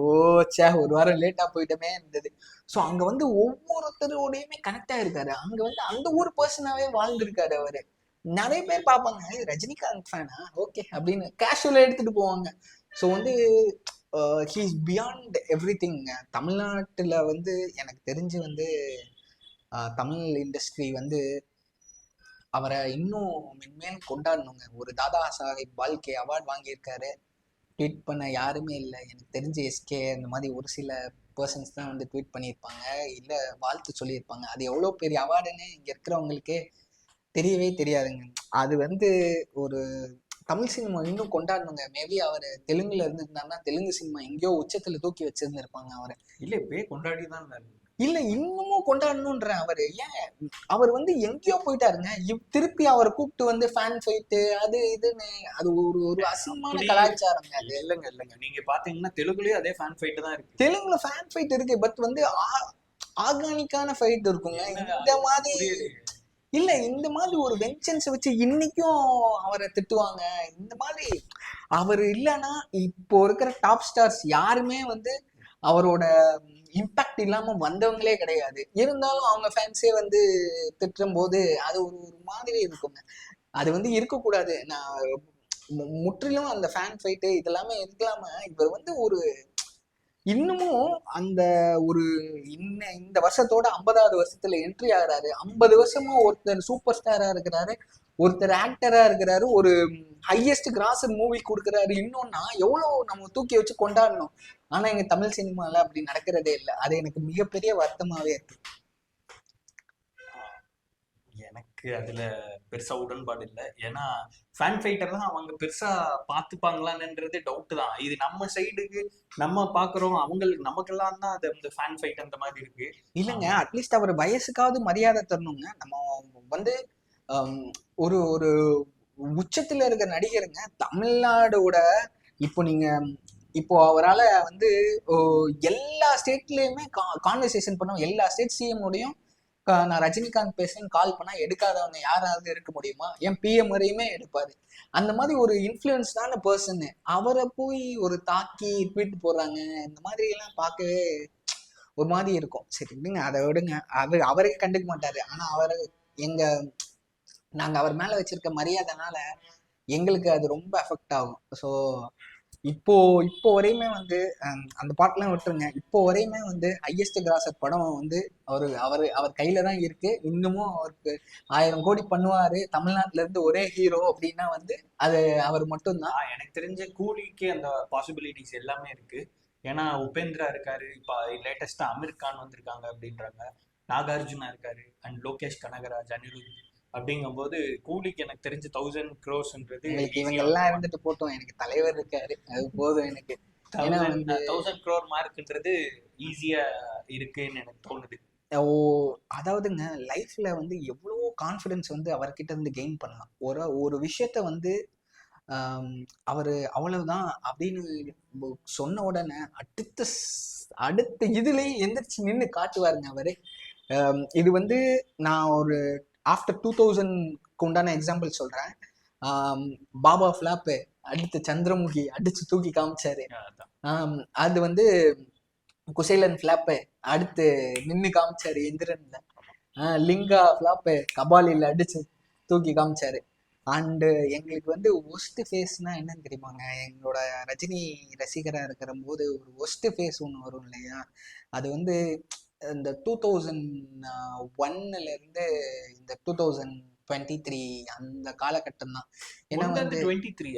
A: சே ஒரு வாரம் லேட்டாக போயிட்டோமே இருந்தது. ஸோ அங்கே வந்து ஒவ்வொருத்தரோடையுமே கனெக்ட் ஆகிருக்காரு. அங்கே வந்து அந்த ஒரு பர்சனாகவே வாழ்ந்துருக்காரு அவர். நிறைய பேர் பார்ப்பாங்க ரஜினிகாந்த் ஃபேனா ஓகே அப்படின்னு கேஷுவலாக எடுத்துகிட்டு போவாங்க. ஸோ வந்து ஹீஸ் பியாண்ட் எவ்ரி திங். தமிழ்நாட்டில் வந்து எனக்கு தெரிஞ்சு வந்து தமிழ் இண்டஸ்ட்ரி வந்து அவரை இன்னும் மென்மேலும் கொண்டாடணுங்க. ஒரு தாதா சாஹிப் பால்கே அவார்டு வாங்கியிருக்காரு, ட்வீட் பண்ண யாருமே இல்லை எனக்கு தெரிஞ்சு. எஸ்கே அந்த மாதிரி ஒரு சில பர்சன்ஸ் தான் வந்து ட்வீட் பண்ணியிருப்பாங்க, இல்லை வாழ்த்து சொல்லியிருப்பாங்க. அது எவ்வளோ பெரிய அவார்டுன்னு இங்கே இருக்கிறவங்களுக்கே தெரியவே தெரியாதுங்க. அது வந்து ஒரு தமிழ் சினிமா இன்னும் கொண்டாடணுங்க. மேபி அவர் தெலுங்குல இருந்திருந்தாருன்னா தெலுங்கு சினிமா எங்கேயோ உச்சத்துல தூக்கி வச்சிருந்திருப்பாங்க அவரை.
B: இல்ல இப்பயே கொண்டாடி தான்
A: இல்ல இன்னமும் கொண்டாடணும்ன்ற அவரு ஏன் அவர் வந்து எங்கேயோ போயிட்டாருங்க. திருப்பி அவரை கூப்பிட்டு வந்து ஃபேன் ஃபைட்டு அது இதுன்னு அது ஒரு ஒரு அசிங்கமான கலாச்சாரங்க. அது
B: இல்லைங்க நீங்க பாத்தீங்கன்னா தெலுங்குலயும் அதே ஃபேன் ஃபைட் தான் இருக்கு.
A: தெலுங்குல ஃபேன் ஃபைட் இருக்கு, பட் வந்து ஆர்கானிக்கான ஃபைட் இருக்குங்க. இந்த மாதிரி இல்ல இந்த மாதிரி ஒரு வெஞ்சன்ஸ் வச்சு இன்னைக்கும் அவரை திட்டுவாங்க. இந்த மாதிரி அவர் இல்லைன்னா இப்போ இருக்கிற டாப் ஸ்டார்ஸ் யாருமே வந்து அவரோட இம்பாக்ட் இல்லாம வந்தவங்களே கிடையாது. இருந்தாலும் அவங்க ஃபேன்ஸே வந்து திட்டும் போது அது ஒரு ஒரு மாதிரி இருக்குங்க. அது வந்து இருக்கக்கூடாது. நான் முற்றிலும் அந்த ஃபேன் ஃபைட்டு இதெல்லாமே இருக்கலாம இவர் வந்து ஒரு இன்னமும் அந்த ஒரு இந்த வருஷத்தோட 50வது வருஷத்துல என்ட்ரி ஆகுறாரு. 50 வருஷமா ஒருத்தர் சூப்பர் ஸ்டாரா இருக்கிறாரு, ஒருத்தர் ஆக்டரா இருக்கிறாரு, ஒரு ஹையஸ்ட் கிராஸ் மூவி கொடுக்குறாரு. இன்னொன்னா எவ்வளவு நம்ம தூக்கி வச்சு கொண்டாடணும். ஆனா எங்க தமிழ் சினிமால அப்படி நடக்கிறதே இல்லை. அது எனக்கு மிகப்பெரிய வருத்தமாவே இருக்கு.
B: எனக்கு அதுல பெருசா உடன்பாடு இல்லை. ஏன்னா ஃபேன் ஃபைட்டர்லாம் அவங்க பெருசா பார்த்துப்பாங்களான்றது டவுட் தான். இது நம்ம சைடுக்கு நம்ம பாக்குறோம், அவங்களுக்கு நமக்கெல்லாம் தான் அது அந்த ஃபேன் ஃபைட் அந்த மாதிரி இருக்கு.
A: இல்லைங்க, அட்லீஸ்ட் அவர் வயசுக்காவது மரியாதை தரணுங்க. நம்ம வந்து ஆம், ஒரு ஒரு உச்சத்துல இருக்க நடிகருங்க தமிழ்நாடோட. இப்போ நீங்க இப்போ அவரால் வந்து எல்லா ஸ்டேட்லயுமே கான்வர்சேஷன் பண்ணோம். எல்லா ஸ்டேட் சிஎம் நான் ரஜினிகாந்த் பேசுறேன்னு கால் பண்ணா எடுக்காதவங்க யாராவது இருக்க முடியுமா? என் பிஎம் வரையுமே எடுப்பாரு. அந்த மாதிரி ஒரு இன்ஃப்ளூயன்ஸ்டான பர்சன் அவரை போய் ஒரு தாக்கி ட்வீட் போடுறாங்க. இந்த மாதிரி எல்லாம் பார்க்கவே ஒரு மாதிரி இருக்கும். சரி விடுங்க, அதை விடுங்க. அவரே கண்டுக்க மாட்டாரு. ஆனா எங்க நாங்க அவர் மேல வச்சிருக்க மரியாதைனால எங்களுக்கு அது ரொம்ப எஃபெக்ட் ஆகும். ஸோ இப்போ இப்போ வரையுமே வந்து அந்த பாட்டெல்லாம் விட்டுருங்க. இப்போ வரையுமே வந்து ஹையஸ்ட் கிராசர் படம் வந்து அவர் கையில தான் இருக்கு. இன்னமும் அவருக்கு 1000 கோடி பண்ணுவாரு தமிழ்நாட்டுல இருந்து ஒரே ஹீரோ அப்படின்னா வந்து அது அவர் மட்டும்தான்.
B: எனக்கு தெரிஞ்ச கூலிக்கு அந்த பாசிபிலிட்டிஸ் எல்லாமே இருக்கு. ஏன்னா உபேந்திரா இருக்காரு, இப்போ லேட்டஸ்டா அமீர் கான் வந்திருக்காங்க அப்படின்றாங்க, நாகார்ஜுனா இருக்காரு, அண்ட் லோகேஷ் கனகராஜ், அனிருத். அப்படிங்கும்போது கூலிக்கு எனக்கு தெரிஞ்ச 1000 crores-ன்றது
A: இவங்க எல்லாம் இருந்துட்டு போட்டோம். எனக்கு தலைவர் இருக்காரு, அது போதும் எனக்கு.
B: 1000 crore மார்க்ன்றது ஈஸியா இருக்குன்னு எனக்கு தோணுது.
A: அதாவதுங்க லைஃப்ல வந்து எவ்வளவோ கான்ஃபிடன்ஸ் வந்து அவர்கிட்ட இருந்து கெயின் பண்ணலாம். ஒரு விஷயத்த வந்து அவரு அவ்வளவுதான் அப்படின்னு சொன்ன உடனே அடுத்த இதுலயே எந்திரிச்சு நின்று காட்டுவாருங்க அவரு. இது வந்து நான் ஒரு ஆஃப்டர் 2000க்கு உண்டான எக்ஸாம்பிள் சொல்றேன். பாபா ஃபிளாப்பு அடுத்து சந்திரமுகி அடிச்சு தூக்கி காமிச்சாரு. அது வந்து குசேலன் ஃபிளாப்பு அடுத்து நின்று காமிச்சாரு எந்திரன்ல. லிங்கா ஃபிளாப்பு கபாலில அடிச்சு தூக்கி காமிச்சாரு. அண்டு எங்களுக்கு வந்து ஒஸ்ட் ஃபேஸ்னா என்னன்னு தெரியுமாங்க? எங்களோட ரஜினி ரசிகரா இருக்கிற போது ஒரு ஒஸ்ட் ஃபேஸ் ஒன்று வரும் இல்லையா? அது வந்து இந்த 2001ல இருந்து இந்த 2023 அந்த காலகட்டம் தான்.
B: ஏன்னா வந்து 23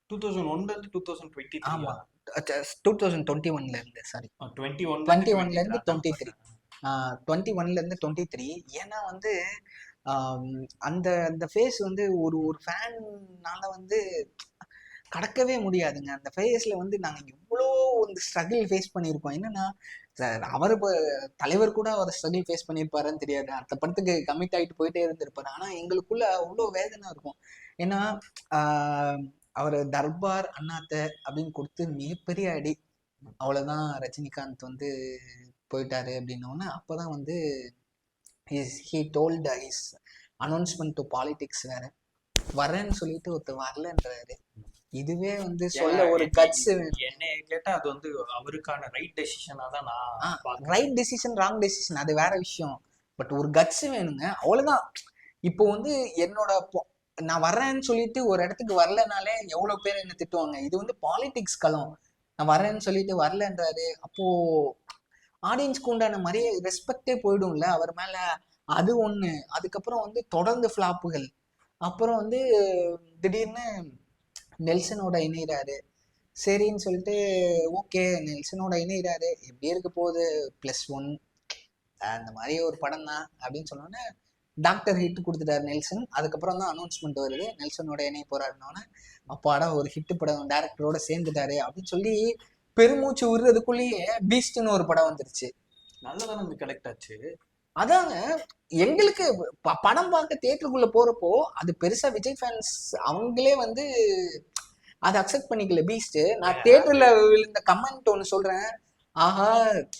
B: 2001ல இருந்து 2023.
A: ஆமா, 2021ல இருந்து, சாரி
B: 21ல
A: இருந்து 23. 21ல இருந்து 23. ஏன்னா வந்து அந்த அந்த ஃபேஸ் வந்து ஒரு ஃபேன்னால வந்து கடக்கவே முடியாதுங்க. அந்த ஃபேஸ்ல வந்து நாங்கள் இவ்வளோ வந்து ஸ்ட்ரகிள் ஃபேஸ் பண்ணியிருக்கோம். என்னன்னா சார், அவர் இப்போ தலைவர் கூட அவர் ஸ்ட்ரகிள் ஃபேஸ் பண்ணியிருப்பாருன்னு தெரியாது. அடுத்த படத்துக்கு கமிட் ஆகிட்டு போயிட்டே இருந்திருப்பாரு. ஆனால் எங்களுக்குள்ள அவ்வளோ வேதனை இருக்கும். ஏன்னா அவர் தர்பார் அண்ணாத்த அப்படின்னு கொடுத்து மிகப்பெரிய அடி. அவ்வளோதான், ரஜினிகாந்த் வந்து போயிட்டாரு அப்படின்னோடனே அப்போதான் வந்து he told his announcement to politics வேற வரேன்னு சொல்லிட்டு ஒருத்தர் வரலன்றாரு. இதுவே வந்து சொல்ல ஒரு கட்ஸ்.
B: என்ன கேட்டா அது வந்து அவருக்கான ரைட் டெசிஷனா தான் நான்
A: ரைட் டெசிஷன் ராங் டெசிஷன் அது வேற விஷயம். பட் ஒரு கட்ஸ் வேணுங்க, அவ்வளவுதான். இப்போ வந்து நான் வர்றேன்னு சொல்லிட்டு ஒரு இடத்துக்கு வரலனாலே எவ்வளவு பேர் என்ன திட்டுவாங்க. இது வந்து பாலிடிக்ஸ் களம். நான் வர்றேன்னு சொல்லிட்டு வரலன்றாரு. அப்போ ஆடியன்ஸ்க்கு உண்டான மாதிரியே ரெஸ்பெக்டே போயிடும்ல அவர் மேல. அது ஒண்ணு. அதுக்கப்புறம் வந்து தொடர்ந்து ஃபிளாப்புகள். அப்புறம் வந்து திடீர்னு நெல்சனோட இணைகிறாரு. சரின்னு சொல்லிட்டு ஓகே நெல்சனோட இணைகிறாரு, எப்படி இருக்க போகுது, +1 அந்த மாதிரி ஒரு படம் தான் அப்படின்னு சொன்னோன்னே டாக்டர் ஹிட் கொடுத்துட்டாரு நெல்சன். அதுக்கப்புறம் தான் அனௌன்ஸ்மெண்ட் வருது நெல்சனோட இணைய போராடினோன்னே. அப்பாடா ஒரு ஹிட் படம் டேரக்டரோட சேர்ந்துட்டாரு அப்படின்னு சொல்லி பெருமூச்சு விடுறதுக்குள்ளேயே பீஸ்ட்னு ஒரு படம் வந்துருச்சு.
B: நல்லதான கலெக்ட் ஆச்சு.
A: அதாங்க எங்களுக்கு படம் பார்க்க தியேட்டருக்குள்ள போறப்போ அது பெருசா விஜய் ஃபேன்ஸ் அவங்களே வந்து அதை அக்செப்ட் பண்ணிக்கல. பீஸ்ட் நான் தியேட்டர்ல விழுந்த கமெண்ட் ஒன்று சொல்றேன். ஆஹா,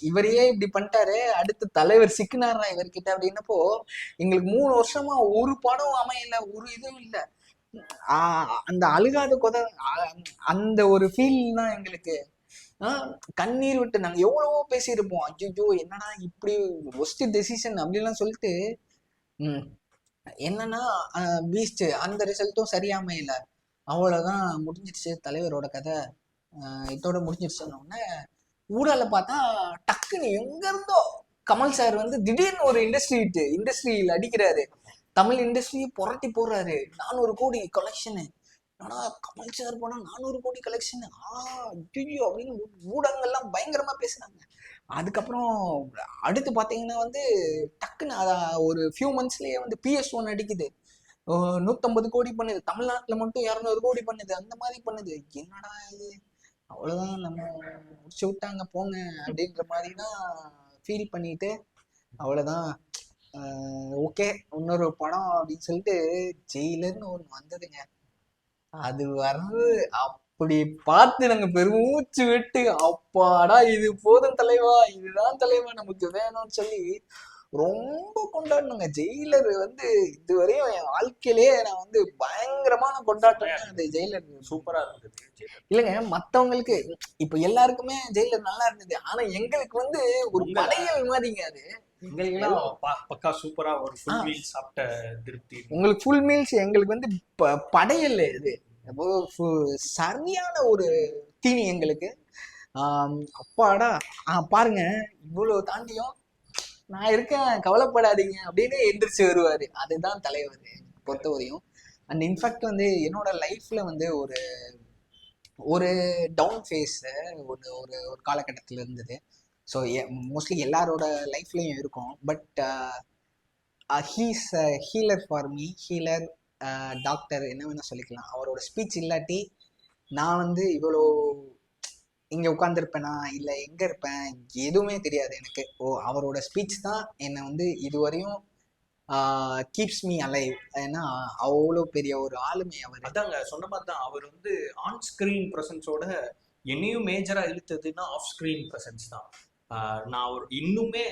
A: இவரையே இப்படி பண்ணிட்டாரு, அடுத்து தலைவர் சிக்கினாரா இவர்கிட்ட அப்படின்னப்போ எங்களுக்கு 3 வருஷமா ஒரு படம் அமையல, ஒரு இதுவும் இல்லை. அந்த அழுகாத அந்த ஒரு ஃபீல் தான் எங்களுக்கு. கண்ணீர் விட்டு நாங்க எவ்வளவோ பேசியிருப்போம். ஐயோ என்னன்னா இப்படி ஒஸ்ட் டெசிஷன் அப்படின்லாம் சொல்லிட்டு. என்னன்னா பீஸ்ட் அந்த ரிசல்ட்டும் சரியாம இல்லை. அவ்வளவுதான் முடிஞ்சிருச்சு தலைவரோட கதை இதோட முடிஞ்சிட்டு சொன்னோடனே ஊடால பார்த்தா டக்குன்னு எங்க இருந்தோ கமல் சார் வந்து திடீர்னு ஒரு இண்டஸ்ட்ரியில் அடிக்கிறாரு. தமிழ் இண்டஸ்ட்ரியை புரட்டி போடுறாரு. 400 கோடி கலெக்ஷனு. ஆனா கமல் சார் போனா 400 கோடி கலெக்ஷன் ஐயோ அப்படின்னு ஊடகங்கள்லாம் பயங்கரமா பேசுறாங்க. அதுக்கப்புறம் அடுத்து பாத்தீங்கன்னா வந்து டக்குன்னு ஒரு ஃபியூ மந்த்ஸ்லயே வந்து PS1 அடிக்குது. 150 கோடி பண்ணுது. தமிழ்நாட்டுல மட்டும் 200 கோடி பண்ணுது. அந்த மாதிரி பண்ணுது. என்னடா இது, அவ்வளவுதான் நம்ம முடிச்சு விட்டாங்க போங்க அப்படின்ற மாதிரி தான் ஃபீல் பண்ணிட்டு அவ்வளவுதான். ஓகே இன்னொரு படம் அப்படின்னு சொல்லிட்டு ஜெயிலர்னு ஒண்ணு வந்ததுங்க. அது வர்றது அப்படி பார்த்து நாங்க பெருமூச்சு விட்டு அப்பாடா இது போதும் தலைவா, இதுதான் தலைவா நமக்கு வேணும்னு சொல்லி ரொம்ப கொண்டாடணுங்க. ஜெயிலர் வந்து இதுவரையும் என் வாழ்க்கையிலேயே நான் வந்து பயங்கரமான கொண்டாட்டம் அந்த ஜெயிலர்.
B: சூப்பரா இருந்தது.
A: இல்லைங்க மத்தவங்களுக்கு இப்ப எல்லாருக்குமே ஜெயிலர் நல்லா இருந்தது. ஆனா எங்களுக்கு வந்து ஒரு படையல் மாதிரிங்க அது.
B: எங்களுக்கெல்லாம் பக்கா சூப்பரா ஒரு ஃபுல் மீல் சாப்பிட்ட திருப்தி.
A: உங்களுக்கு ஃபுல் மீல்ஸ், எங்களுக்கு வந்து படையல் இது சரியான ஒரு தீனி எங்களுக்கு. அப்பாடா பாருங்க இவ்வளவு தாண்டியும் நான் இருக்கேன் கவலைப்படாதீங்க அப்படின்னு எந்திரிச்சு வருவாரு. அதுதான் தலைவர் பொறுத்தவரையும். அண்ட் இன்ஃபேக்ட் வந்து என்னோட லைஃப்ல வந்து ஒரு ஒரு டவுன் ஃபேஸ் ஒரு ஒரு ஒரு காலகட்டத்தில் இருந்தது. ஸோ மோஸ்ட்லி எல்லாரோட லைஃப்லையும் இருக்கும். But he's healer for me. Healer, doctor என்ன வேணா சொல்லிக்கலாம். அவரோட ஸ்பீச் இல்லாட்டி நான் வந்து இவ்வளோ இங்கே உட்காந்துருப்பேனா இல்லை எங்கே இருப்பேன் எதுவுமே தெரியாது எனக்கு. அவரோட ஸ்பீச் தான் என்னை வந்து இதுவரையும் கீப்ஸ் மீ அலைவ். ஏன்னா அவ்வளோ பெரிய ஒரு ஆளுமை அவர்.
B: அதாங்க சொன்ன மாதிரி தான். அவர் வந்து ஆன் ஸ்கிரீன் ப்ரெசன்ஸோட என்னையும் மேஜரா இழுத்ததுன்னா ஆஃப் ஸ்கிரீன் ப்ரெசன்ஸ் தான். நான் ஒரு இன்னுமே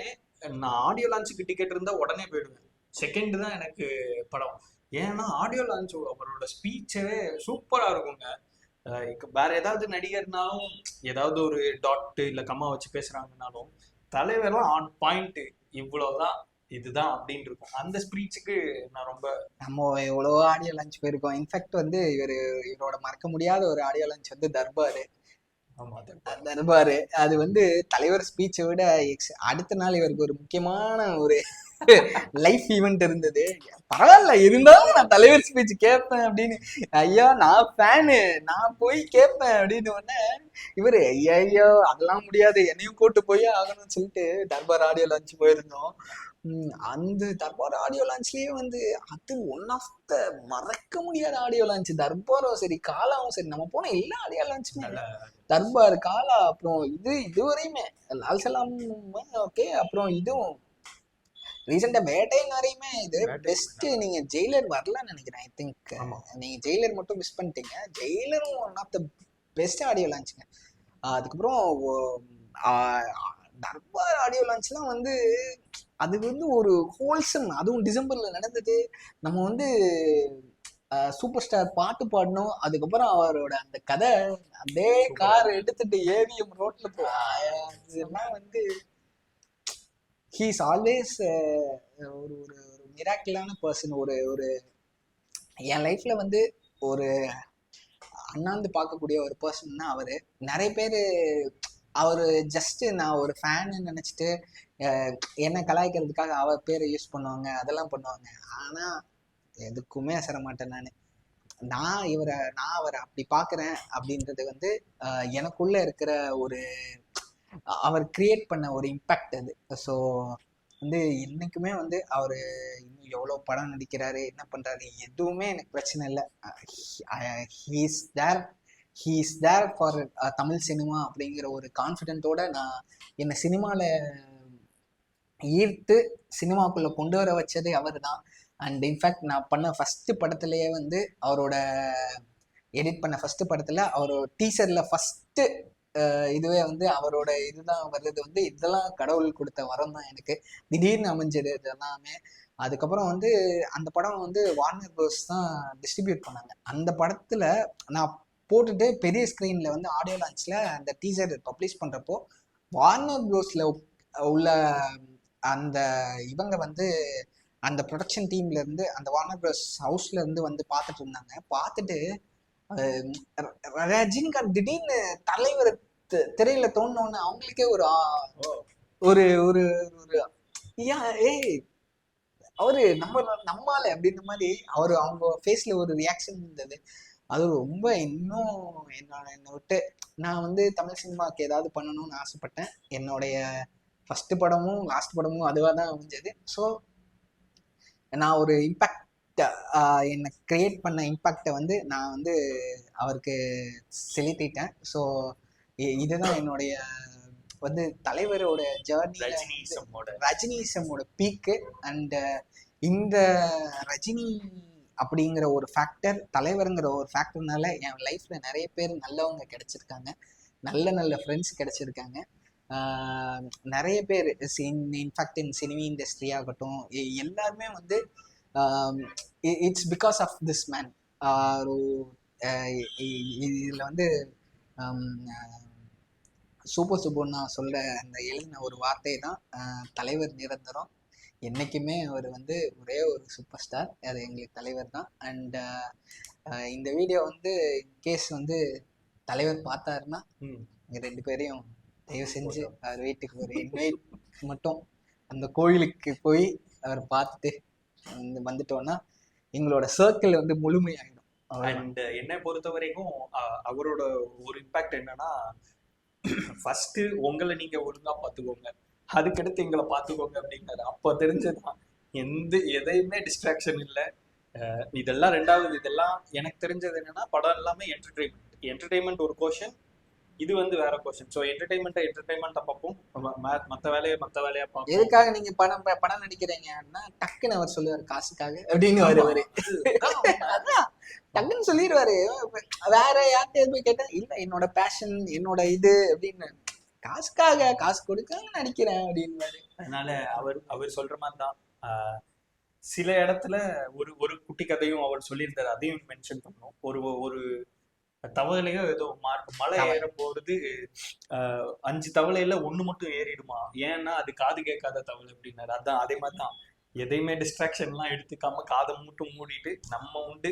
B: நான் ஆடியோ லான்ச்சுக்கு டிக்கெட் இருந்தால் உடனே போயிடுவேன். செகண்ட் தான் எனக்கு படம். ஏன்னா ஆடியோ லான்ச் அவரோட ஸ்பீச்சே சூப்பராக இருக்குங்க. வேற ஏதாவது நடிகர்னாலும் ஏதாவது ஒரு டாட் இல்லை கம்மா வச்சு பேசுறாங்கனாலும் தலைவர்லாம் ஆன் பாயிண்ட் இவ்வளோதான் இதுதான் அப்படின்னு இருக்கும். அந்த ஸ்பீச்சுக்கு நான் ரொம்ப
A: நம்ம எவ்வளோ ஆடியோ லான்ச் போயிருக்கோம். இன்ஃபேக்ட் வந்து இவரோட மறக்க முடியாத ஒரு ஆடியோ லான்ச் வந்து தர்பாரு. தர்பாரு அது வந்து தலைவர் ஸ்பீச்சை விட அடுத்த நாள் இவருக்கு ஒரு முக்கியமான ஒரு லைஃப் ஈவெண்ட் இருந்தது. பரவாயில்ல இருந்தாலும் நான் தலைவர் ஸ்பீச் கேட்பேன் அப்படின்னு. ஐயா நான் ஃபேனு, நான் போய் கேட்பேன் அப்படின்னு உடனே இவரு ஐயோ அதெல்லாம் முடியாது என்னையும் கூட்டு போய் ஆகணும்னு சொல்லிட்டு தர்பார் ஆடியோ லான்ச் போயிருந்தோம். அந்த தர்பார் ஆடியோ லான்ச்லயே வந்து அது ஒன் ஆஃப் த மறக்க முடியாத ஆடியோ லான்ச். தர்பாரும் சரி காலாவும் சரி நம்ம போன எல்லா ஆடியோ லான்ச்சுமே தர்பார் காலா அப்புறம் இதுவரையுமே லால் சலாம் ஓகே அப்புறம் இதுவும் ரீசெண்டா வேட்டையும் நிறையுமே இது பெஸ்ட். நீங்க ஜெயிலர் வரலான்னு நினைக்கிறேன். ஐ திங்க் நீங்க ஜெயிலர் மட்டும் மிஸ் பண்ணிட்டீங்க. ஜெயிலரும் one of the best audio லான்ச்சுங்க. அதுக்கப்புறம் தர்பார் ஆடியோ லான்ச்லாம் வந்து அது வந்து ஒரு ஹோல்சம். அதுவும் டிசம்பர்ல நடந்தது. நம்ம வந்து சூப்பர் ஸ்டார் பாட்டு பாடணும். அதுக்கப்புறம் அவரோட அந்த கதை அதே கார் எடுத்துட்டு ஏவிஎம் ரோட்ல போலாம் வந்து he is always ஒரு ஒரு மிராக்கிளான பர்சன். ஒரு என் லைஃப்ல வந்து ஒரு அண்ணாந்து பார்க்கக்கூடிய ஒரு பர்சன்னா அவரு. நிறைய பேர் அவரு ஜஸ்ட் நான் ஒரு ஃபேன் நினைச்சிட்டு என்ன கலாய்க்கிறதுக்காக அவர் பேரை யூஸ் பண்ணுவாங்க, அதெல்லாம் பண்ணுவாங்க. ஆனா எதுக்குமே அசர மாட்டேன் நான் அவரை அப்படி பாக்குறேன் அப்படின்றது வந்து எனக்குள்ள இருக்கிற ஒரு அவர் கிரியேட் பண்ண ஒரு இம்பேக்ட் அது. ஸோ வந்து இன்னைக்குமே வந்து அவர் இன்னும் எவ்வளோ படம் நடிக்கிறாரு என்ன பண்றாரு எதுவுமே எனக்கு பிரச்சனை இல்லை. He is there for Tamil cinema அப்படிங்கிற ஒரு கான்ஃபிடென்ட்டோட நான் என்னை சினிமாவில் ஈர்த்து சினிமாக்குள்ளே கொண்டு வர வச்சது அவர் தான். அண்ட் இன்ஃபேக்ட் நான் பண்ண ஃபஸ்ட்டு படத்துலேயே வந்து அவரோட எடிட் பண்ண ஃபஸ்ட்டு படத்தில் அவரோட டீசரில் ஃபஸ்ட்டு இதுவே வந்து அவரோட இதுதான் வர்றது வந்து இதெல்லாம் கடவுள் கொடுத்த வரம் தான் எனக்கு. திடீர்னு அமைஞ்சது இதெல்லாமே. அதுக்கப்புறம் வந்து அந்த படம் வந்து வார்னர் ப்ரோஸ் தான் டிஸ்ட்ரிபியூட் பண்ணாங்க. அந்த படத்தில் நான் போட்டுட்டு பெரிய ஸ்க்ரீனில் வந்து ஆடியோ லான்ச்சில் அந்த டீசர் பப்ளிஷ் பண்ணுறப்போ வார்னர் ப்ரோஸில் உள்ள அந்த இவங்க வந்து அந்த ப்ரொடக்ஷன் டீம்லேருந்து அந்த வார்னர் ப்ரோஸ் ஹவுஸ்லேருந்து வந்து பார்த்துட்டு இருந்தாங்க. பார்த்துட்டு ரஜினிகாந்த் திடீர்னு தலைவர் திரையில தோணுன்னு அவங்களுக்கே ஒரு ஒரு ஒரு ஏய் அவரு நம்மால அப்படின்ற மாதிரி அவங்க ஃபேஸ்ல ஒரு ரியாக்ஷன் இருந்தது. அது ரொம்ப இன்னும் என்னை விட்டு நான் வந்து தமிழ் சினிமாவுக்கு ஏதாவது பண்ணணும்னு ஆசைப்பட்டேன். என்னுடைய ஃபர்ஸ்ட் படமும் லாஸ்ட் படமும் அதுவாக தான் அமைஞ்சது. ஸோ நான் ஒரு இம்பேக்ட் என்னை கிரியேட் பண்ண இம்பேக்டை வந்து நான் வந்து அவருக்கு செலுத்திட்டேன். ஸோ இதுதான் என்னுடைய வந்து தலைவரோட ஜேர்னி, ரஜினிசமோட பீக்கு. அண்ட் இந்த ரஜினி அப்படிங்கிற ஒரு ஃபேக்டர், தலைவருங்கிற ஒரு ஃபேக்டர்னால என் லைஃப்ல நிறைய பேர் நல்லவங்க கிடைச்சிருக்காங்க, நல்ல ஃப்ரெண்ட்ஸ் கிடைச்சிருக்காங்க. நிறைய பேர் இன்ஃபேக்ட் இன் சினிமா இண்டஸ்ட்ரி ஆகட்டும், எல்லாருமே வந்து it's because of this man. இதில் வந்து சூப்பர் சுப்பர் நான் சொல்ற அந்த எழுதின ஒரு வார்த்தை தான் தலைவர் நிரந்தரம். என்றைக்குமே அவர் வந்து ஒரே ஒரு சூப்பர் ஸ்டார், அது எங்களுக்கு தலைவர் தான். அண்ட் இந்த வீடியோ வந்து இன்கேஸ் வந்து தலைவர் பார்த்தாருன்னா இங்கே 2 பேரையும் தயவு செஞ்சு அவர் வீட்டுக்கு ஒரு இன்வைட் மட்டும் அந்த கோயிலுக்கு போய் அவர் பார்த்துட்டு வந்துட்டோன்னா எங்களோட சர்க்கிள் வந்து முழுமையாயிடும்.
B: அண்ட் என்னை பொறுத்த வரைக்கும் அவரோட ஒரு இம்பாக்ட் என்னன்னா, ஃபர்ஸ்ட் உங்களை நீங்க ஒழுங்கா பார்த்துக்கோங்க, அதுக்கடுத்து எங்களை பார்த்துக்கோங்க அப்படிங்கிறாரு. அப்போ தெரிஞ்சதுதான் எதையுமே டிஸ்ட்ராக்ஷன் இல்லை, இதெல்லாம் ரெண்டாவது. இதெல்லாம் எனக்கு தெரிஞ்சது என்னன்னா, படம் எல்லாமே என்டர்டெயின்மெண்ட் ஒரு கோஷன், இது வந்து வேற கோஷன். ஸோ என்டர்டெயின்மெண்ட்டை பார்ப்போம், மற்ற வேலையா பார்ப்போம்.
A: எதுக்காக நீங்க படம் நடிக்கிறீங்கன்னா டக்குன்னு அவர் சொல்லுவாரு காசுக்காக அப்படின்னு வருவாரு. அதான் டக்குன்னு சொல்லிடுவாரு. வேற யார்கிட்ட போய் கேட்டா இல்ல என்னோட பேஷன், என்னோட இது அப்படின்னு, காசுக்காக, காசு கொடுக்காம நடிக்கிறேன் அப்படின்னு.
B: அதனால அவர் சொல்ற மாதிரி தான் சில இடத்துல ஒரு குட்டி கதையும் அவர் சொல்லியிருந்தாரு, அதையும் மென்ஷன் பண்ணோம். ஒரு தவளையோ ஏதோ மலை ஏற போறது 5 தவளையில 1 மட்டும் ஏறிடுமா, ஏன்னா அது காது கேட்காத தவளை அப்படின்னாரு. அதான் அதே மாதிரிதான், எதையுமே டிஸ்ட்ராக்ஷன் எல்லாம் எடுத்துக்காம காதை மட்டும் மூடிட்டு நம்ம உண்டு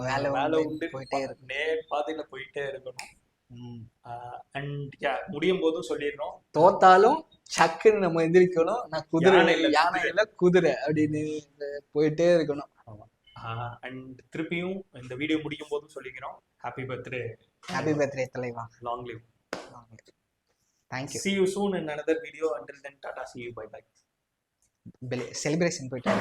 B: வேலை உண்டு நேர் பாதையில போயிட்டே இருக்கணும். அண்ட் முடியும் போதும் சொல்லிடுறோம், தோத்தாலும் சக்குன்னு நம்ம எந்திரிக்கணும். நான் குதிரை யானை குதிரை அப்படின்னு போயிட்டே இருக்கணும். அண்ட் திருப்பியும் இந்த வீடியோ முடிக்கும் போதும் சொல்லிக்கிறோம், ஹாப்பி பர்த்டே தலைவா, long live.
A: Thank you.
B: See you soon in another video. Until then, tata, see you, bye bye.
A: Celebration போயிட்டு